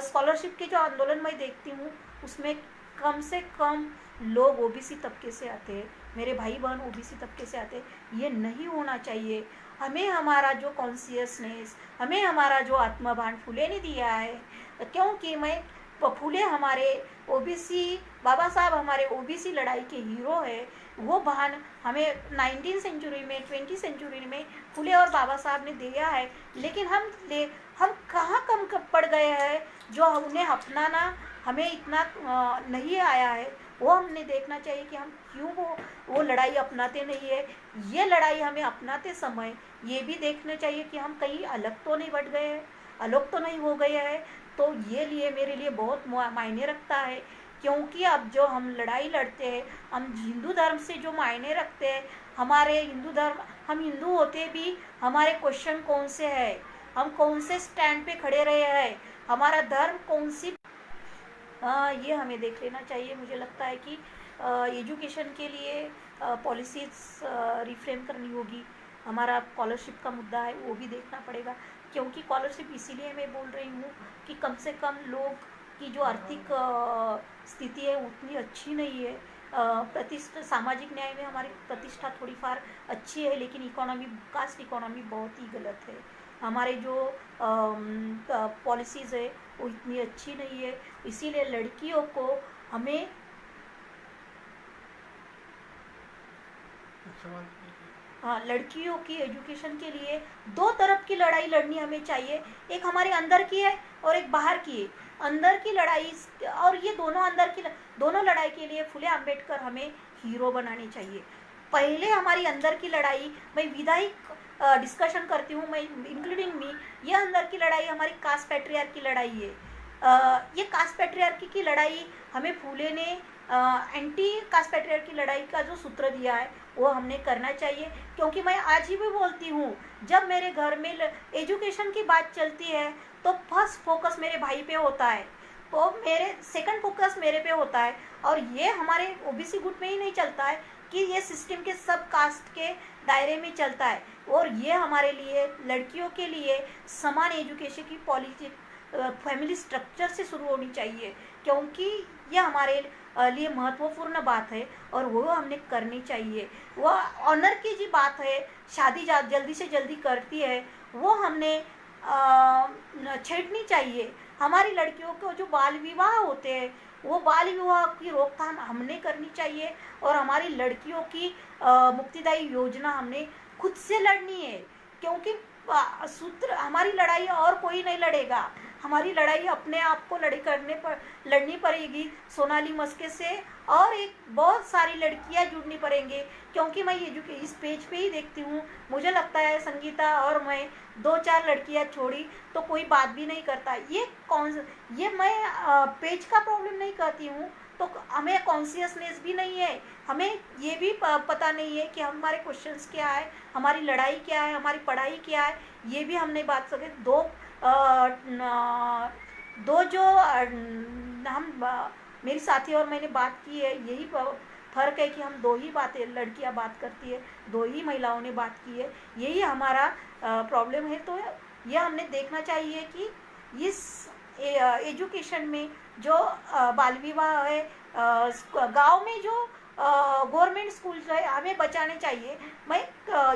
[SPEAKER 1] स्कॉलरशिप के जो आंदोलन मैं देखती हूँ, उसमें कम से कम लोग ओबीसी तबके से आते हैं, मेरे भाई बहन ओबीसी तबके से आते हैं। ये नहीं होना चाहिए। हमें हमारा जो कॉन्शियसनेस, हमें हमारा जो आत्मभान फुले ने दिया है। क्योंकि मैं फूले हमारे ओबीसी, बाबा साहब हमारे ओबीसी लड़ाई के हीरो है। वो बहान हमें 19 सेंचुरी में, 20 सेंचुरी में फूले और बाबा साहब ने दिया है, लेकिन हम कहाँ कम पड़ गए हैं जो उन्हें अपनाना हमें इतना नहीं आया है। वो हमने देखना चाहिए कि हम क्यों वो लड़ाई अपनाते नहीं है। ये लड़ाई हमें अपनाते समय ये भी देखना चाहिए कि हम कहीं अलग तो नहीं बढ़ गए हैं, अलग तो नहीं हो गए हैं। तो ये लिए मेरे लिए बहुत मायने रखता है, क्योंकि अब जो हम लड़ाई लड़ते हैं, हम हिंदू धर्म से जो मायने रखते हैं, हमारे हिंदू धर्म, हम हिंदू होते भी हमारे क्वेश्चन कौन से है, हम कौन से स्टैंड पे खड़े रहे हैं, हमारा धर्म कौन सी, ये हमें देख लेना चाहिए। मुझे लगता है कि एजुकेशन के लिए पॉलिसीज रिफ्रेम करनी होगी। हमारा स्कॉलरशिप का मुद्दा है, वो भी देखना पड़ेगा, क्योंकि स्कॉलरशिप इसीलिए मैं बोल रही हूँ कि कम से कम लोग की जो आर्थिक स्थिति है उतनी अच्छी नहीं है। प्रतिष्ठा, सामाजिक न्याय में हमारी प्रतिष्ठा थोड़ी फार अच्छी है, लेकिन इकोनॉमी, कास्ट इकोनॉमी बहुत ही गलत है। हमारे जो पॉलिसीज़ है वो इतनी अच्छी नहीं है। इसीलिए लड़कियों को हमें लड़कियों की एजुकेशन के लिए दो तरफ की लड़ाई लड़नी हमें चाहिए। एक हमारे अंदर की है और एक बाहर की है। अंदर की लड़ाई, और ये दोनों लड़ाई के लिए फुले अम्बेडकर हमें हीरो बनाने चाहिए। पहले हमारी अंदर की लड़ाई, मैं विधायक डिस्कशन करती हूँ, मैं इंक्लूडिंग मी, ये अंदर की लड़ाई हमारी कास्ट पैट्रियार्की की लड़ाई है। ये कास्ट पैट्रियार्की की लड़ाई हमें फूले ने एंटी कास्ट पैट्रियार्की की लड़ाई का जो सूत्र दिया है वो हमने करना चाहिए। क्योंकि मैं आज ही भी बोलती हूँ, जब मेरे घर में एजुकेशन की बात चलती है तो फर्स्ट फोकस मेरे भाई पे होता है, तो मेरे सेकंड फोकस मेरे पे होता है। और ये हमारे ओबीसी गुट में ही नहीं चलता है कि ये सिस्टम के सब कास्ट के दायरे में चलता है। और ये हमारे लिए, लड़कियों के लिए समान एजुकेशन की पॉलिसी फैमिली स्ट्रक्चर से शुरू होनी चाहिए, क्योंकि ये हमारे लिए महत्वपूर्ण बात है और वो हमने करनी चाहिए। वो ऑनर की जी बात है, शादी जल्दी से जल्दी करती है, वो हमने छेड़नी चाहिए। हमारी लड़कियों को जो बाल विवाह होते हैं, वो बाल विवाह की रोकथाम हमने करनी चाहिए। और हमारी लड़कियों की मुक्तिदायी योजना हमने खुद से लड़नी है, क्योंकि सूत्र, हमारी लड़ाई और कोई नहीं लड़ेगा। हमारी लड़ाई अपने आप को लड़नी पड़ेगी सोनाली मस्के से, और एक बहुत सारी लड़कियां जुड़नी पड़ेंगे। क्योंकि मैं इस पेज पे ही देखती हूँ, मुझे लगता है संगीता और मैं 2-4 लड़कियां छोड़ी तो कोई बात भी नहीं करता। ये मैं पेज का प्रॉब्लम नहीं कहती हूँ, तो हमें कॉन्शियसनेस भी नहीं है, हमें ये भी पता नहीं है कि हमारे क्वेश्चंस क्या है, हमारी लड़ाई क्या है, हमारी पढ़ाई क्या है, ये भी हम नहीं बात सके। दो जो मेरी साथी और मैंने बात की है, यही फर्क है कि हम दो ही बातें, लड़कियां बात करती है, दो ही महिलाओं ने बात की है, यही हमारा प्रॉब्लम है। तो ये हमने देखना चाहिए कि इस एजुकेशन में जो बाल विवाह है, गांव में जो गवर्नमेंट स्कूल है, हमें बचाने चाहिए। मैं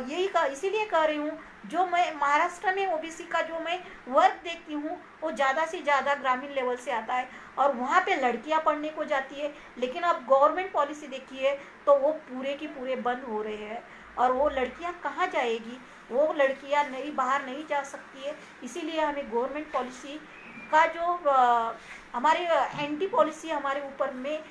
[SPEAKER 1] यही इसीलिए कह रही हूँ, जो मैं महाराष्ट्र में ओबीसी का जो मैं वर्क देखती हूँ वो ज़्यादा से ज़्यादा ग्रामीण लेवल से आता है, और वहाँ पे लड़कियाँ पढ़ने को जाती है। लेकिन अब गवर्नमेंट पॉलिसी देखिए तो वो पूरे की पूरे बंद हो रहे हैं, और वो लड़कियाँ कहाँ जाएगी, वो लड़कियाँ बाहर नहीं जा सकती है। इसीलिए हमें गवर्नमेंट पॉलिसी का जो हमारे एंटी पॉलिसी हमारे ऊपर में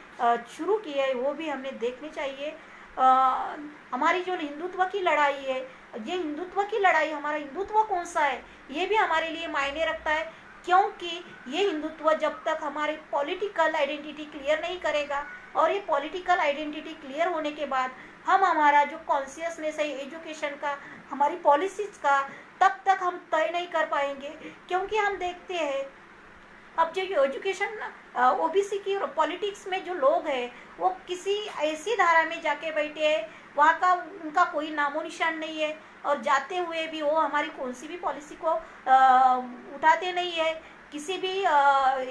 [SPEAKER 1] शुरू की है वो भी हमने देखनी चाहिए। हमारी जो हिंदुत्व की लड़ाई है, ये हिंदुत्व की लड़ाई, हमारा हिंदुत्व कौन सा है ये भी हमारे लिए मायने रखता है। क्योंकि ये हिंदुत्व जब तक हमारी पॉलिटिकल आइडेंटिटी क्लियर नहीं करेगा, और ये पॉलिटिकल आइडेंटिटी क्लियर होने के बाद हम हमारा जो कॉन्शियसनेस है एजुकेशन का, हमारी पॉलिसीज का, तब तक हम तय नहीं कर पाएंगे। क्योंकि हम देखते हैं अब जो एजुकेशन ओबीसी की पॉलिटिक्स में जो लोग हैं वो किसी ऐसी धारा में जाके बैठे हैं, वहाँ का उनका कोई नामो निशान नहीं है, और जाते हुए भी वो हमारी कौन सी भी पॉलिसी को उठाते नहीं है, किसी भी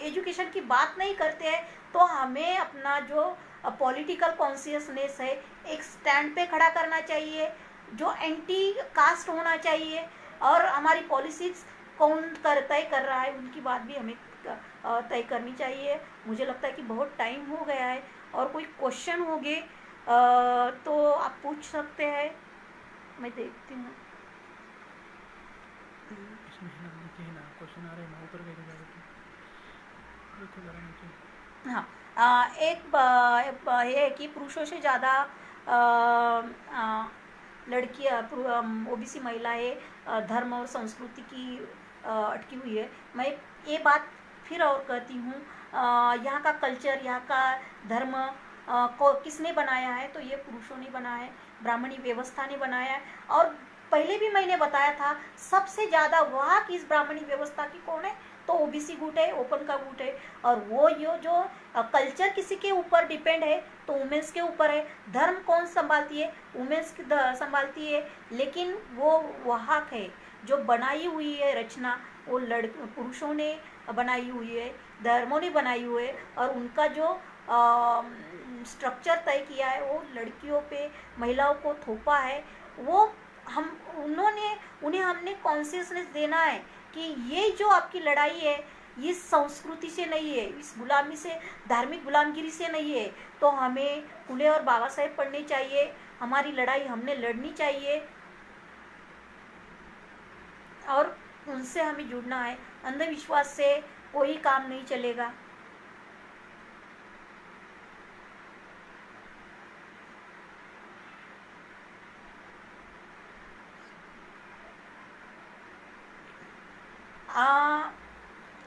[SPEAKER 1] एजुकेशन की बात नहीं करते हैं। तो हमें अपना जो पॉलिटिकल कॉन्शियसनेस है एक स्टैंड पे खड़ा करना चाहिए, जो एंटी कास्ट होना चाहिए, और हमारी पॉलिसीज कौन तय कर रहा है उनकी बात भी हमें तय करनी चाहिए। मुझे लगता है कि बहुत टाइम हो गया है, और कोई क्वेश्चन होंगे तो आप पूछ सकते हैं, मैं देखती हूँ।
[SPEAKER 2] इसमें है ना, नीचे है ना क्वेश्चन आ रहे हैं ना, ऊपर गए थे, देखो जरा नीचे।
[SPEAKER 1] हाँ, एक ये है कि पुरुषों से ज़्यादा लड़कियाँ, ओबीसी महिलाएं धर्म और संस्कृति की अटकी हुई है। मैं ये बात फिर और कहती हूँ, यहाँ का कल्चर, यहाँ का धर्म को किसने बनाया है? तो ये पुरुषों ने बनाया है, ब्राह्मणी व्यवस्था ने बनाया है। और पहले भी मैंने बताया था, सबसे ज़्यादा वाहक इस ब्राह्मणी व्यवस्था की कौन है? तो ओबीसी गुट है, ओपन का गुट है। और वो ये जो कल्चर किसी के ऊपर डिपेंड है तो वुमेन्स के ऊपर है। धर्म कौन संभालती है? वुमेन्स संभालती है। लेकिन वो वाहक है, जो बनाई हुई है रचना, वो पुरुषों ने बनाई हुई है, धर्मों ने बनाई हुई है। और उनका जो स्ट्रक्चर तय किया है वो लड़कियों पे, महिलाओं को थोपा है। वो उन्हें हमने कॉन्शियसनेस देना है कि ये जो आपकी लड़ाई है, इस संस्कृति से नहीं है, इस गुलामी से, धार्मिक गुलामगिरी से नहीं है। तो हमें फुले और बाबा साहेब पढ़ने चाहिए, हमारी लड़ाई हमने लड़नी चाहिए, और उनसे हमें जुड़ना है। अंधविश्वास से कोई काम नहीं चलेगा।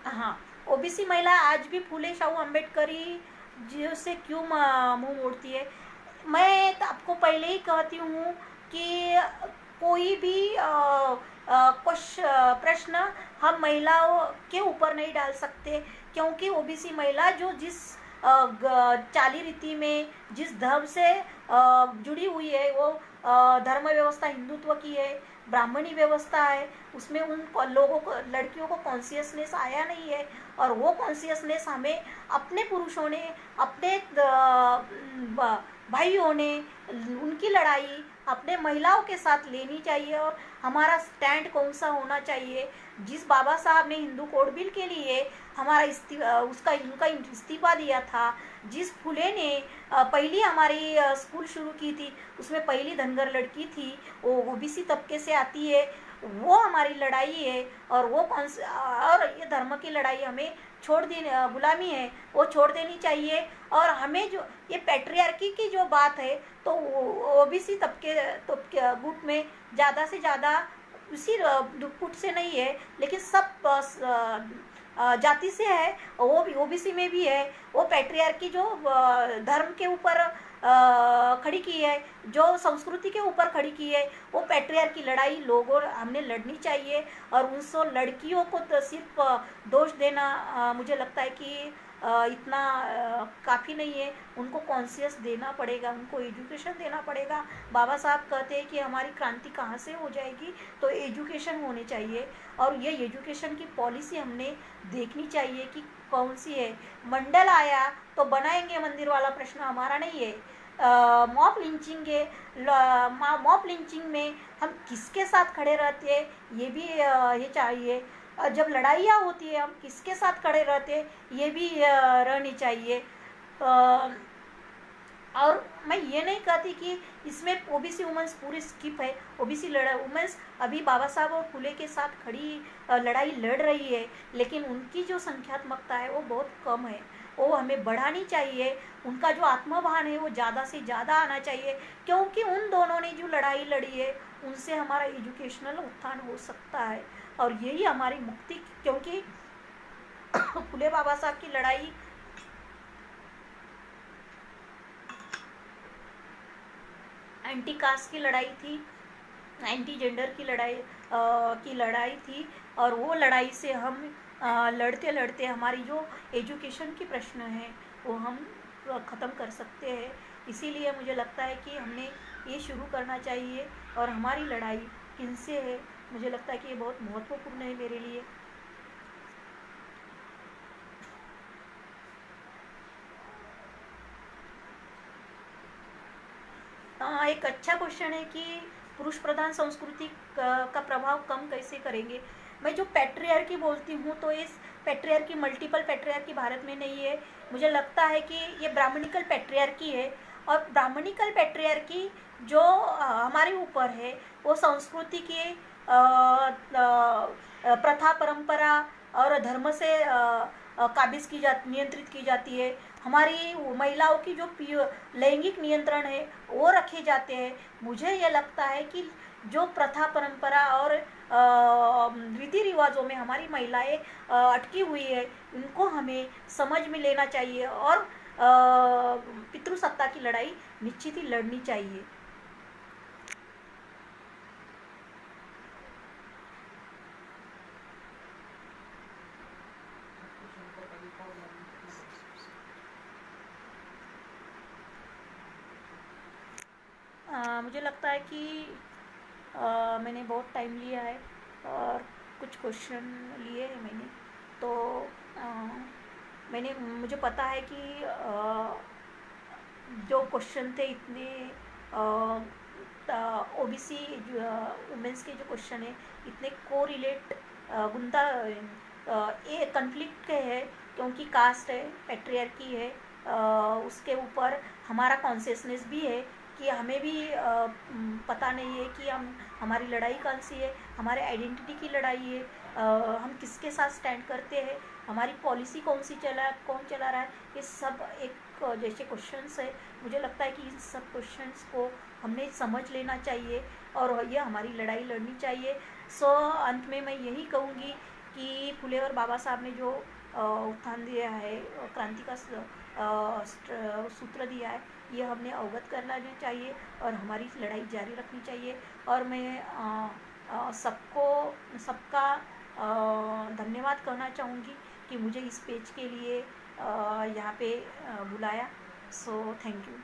[SPEAKER 1] हाँ, ओबीसी महिला आज भी फूले शाहू अम्बेडकरी जी से क्यों मुंह मोड़ती है? मैं तो आपको पहले ही कहती हूँ कि कोई भी प्रश्न हम महिलाओं के ऊपर नहीं डाल सकते, क्योंकि ओबीसी महिला जो जिस चाली रीति में, जिस धर्म से जुड़ी हुई है, वो धर्म व्यवस्था हिंदुत्व की है, ब्राह्मणी व्यवस्था है। उसमें उन लोगों को, लड़कियों को कॉन्शियसनेस आया नहीं है। और वो कॉन्शियसनेस हमें अपने पुरुषों ने, अपने भाइयों ने, उनकी लड़ाई अपने महिलाओं के साथ लेनी चाहिए। और हमारा स्टैंड कौन सा होना चाहिए? जिस बाबा साहब ने हिंदू कोड बिल के लिए हमारा उनका इस्तीफा दिया था, जिस फुले ने पहली हमारी स्कूल शुरू की थी, उसमें पहली धनगर लड़की थी, वो ओबीसी तबके से आती है, वो हमारी लड़ाई है। और और ये धर्म की लड़ाई हमें छोड़ देनी, गुलामी है, वो छोड़ देनी चाहिए। और हमें जो ये पैट्रियार्की की जो बात है, तो ओबीसी तबके गुट में ज़्यादा से ज़्यादा उसी गुट से नहीं है, लेकिन सब जाति से है, वो भी ओबीसी में भी है। वो पैट्रियार्की जो धर्म के ऊपर खड़ी की है, जो संस्कृति के ऊपर खड़ी की है, वो पैट्रियार्की लड़ाई लोगों हमने लड़नी चाहिए। और उन सब लड़कियों को तो सिर्फ दोष देना मुझे लगता है कि इतना काफ़ी नहीं है। उनको कॉन्शियस देना पड़ेगा, उनको एजुकेशन देना पड़ेगा। बाबा साहब कहते हैं कि हमारी क्रांति कहाँ से हो जाएगी? तो एजुकेशन होनी चाहिए। और ये एजुकेशन की पॉलिसी हमने देखनी चाहिए कि कौन सी है। मंडल आया तो बनाएंगे मंदिर वाला प्रश्न हमारा नहीं है। मॉब लिंचिंग में हम किसके साथ खड़े रहते हैं, ये भी ये चाहिए। जब लड़ाइयाँ होती है, हम किसके साथ खड़े रहते हैं, ये भी रहनी चाहिए। और मैं ये नहीं कहती कि इसमें ओबीसी वुमेन्स पूरी स्किप है। ओबीसी वुमेन्स अभी बाबा साहब और फुले के साथ खड़ी लड़ाई लड़ रही है, लेकिन उनकी जो संख्यात्मकता है वो बहुत कम है। वो हमें बढ़ानी चाहिए। उनका जो आत्मभान है वो ज़्यादा से ज़्यादा आना चाहिए, क्योंकि उन दोनों ने जो लड़ाई लड़ी है, उनसे हमारा एजुकेशनल उत्थान हो सकता है। और यही हमारी मुक्ति, क्योंकि फुले बाबा साहब की लड़ाई एंटी कास्ट की लड़ाई थी, एंटी जेंडर की लड़ाई थी। और वो लड़ाई से हम लड़ते लड़ते हमारी जो एजुकेशन की प्रश्न है वो हम ख़त्म कर सकते हैं। इसीलिए मुझे लगता है कि हमने ये शुरू करना चाहिए। और हमारी लड़ाई किनसे है, मुझे लगता है कि ये बहुत महत्वपूर्ण है मेरे लिए। एक अच्छा क्वेश्चन है कि पुरुष प्रधान संस्कृति का प्रभाव कम कैसे करेंगे। मैं जो पैट्रियार्की बोलती हूँ तो इस पैट्रियार्की, मल्टीपल पैट्रियार्की भारत में नहीं है। मुझे लगता है कि ये ब्राह्मणिकल पैट्रियार्की है, और ब्राह्मणिकल पैट्रियार्की जो हमारे ऊपर है वो संस्कृति की प्रथा परंपरा और धर्म से काबिज की जाती, नियंत्रित की जाती है। हमारी महिलाओं की जो लैंगिक नियंत्रण है वो रखे जाते हैं। मुझे ये लगता है कि जो प्रथा परंपरा और रीति रिवाजों में हमारी महिलाएं अटकी हुई है, इनको हमें समझ में लेना चाहिए और पितृसत्ता की लड़ाई निश्चित ही लड़नी चाहिए। मुझे लगता है कि मैंने बहुत टाइम लिया है और कुछ क्वेश्चन लिए हैं मैंने, तो मुझे पता है कि जो क्वेश्चन थे इतने ओबीसी वुमेंस के जो क्वेश्चन है इतने कोरिलेट गुंता ये कन्फ्लिक्ट के है, क्योंकि कास्ट है, पैट्रियार्की है, उसके ऊपर हमारा कॉन्शियसनेस भी है कि हमें भी पता नहीं है कि हमारी लड़ाई कौन सी है, हमारे आइडेंटिटी की लड़ाई है, हम किसके साथ स्टैंड करते हैं, हमारी पॉलिसी कौन चला रहा है, ये सब एक जैसे क्वेश्चंस है। मुझे लगता है कि इन सब क्वेश्चंस को हमने समझ लेना चाहिए और ये हमारी लड़ाई लड़नी चाहिए। अंत में मैं यही कहूँगी कि फुले और बाबा साहब ने जो उत्थान दिया है, क्रांति का सूत्र दिया है, ये हमने अवगत करना चाहिए और हमारी लड़ाई जारी रखनी चाहिए। और मैं सबका धन्यवाद कहना चाहूँगी कि मुझे इस पेज के लिए यहाँ पे बुलाया। Thank you.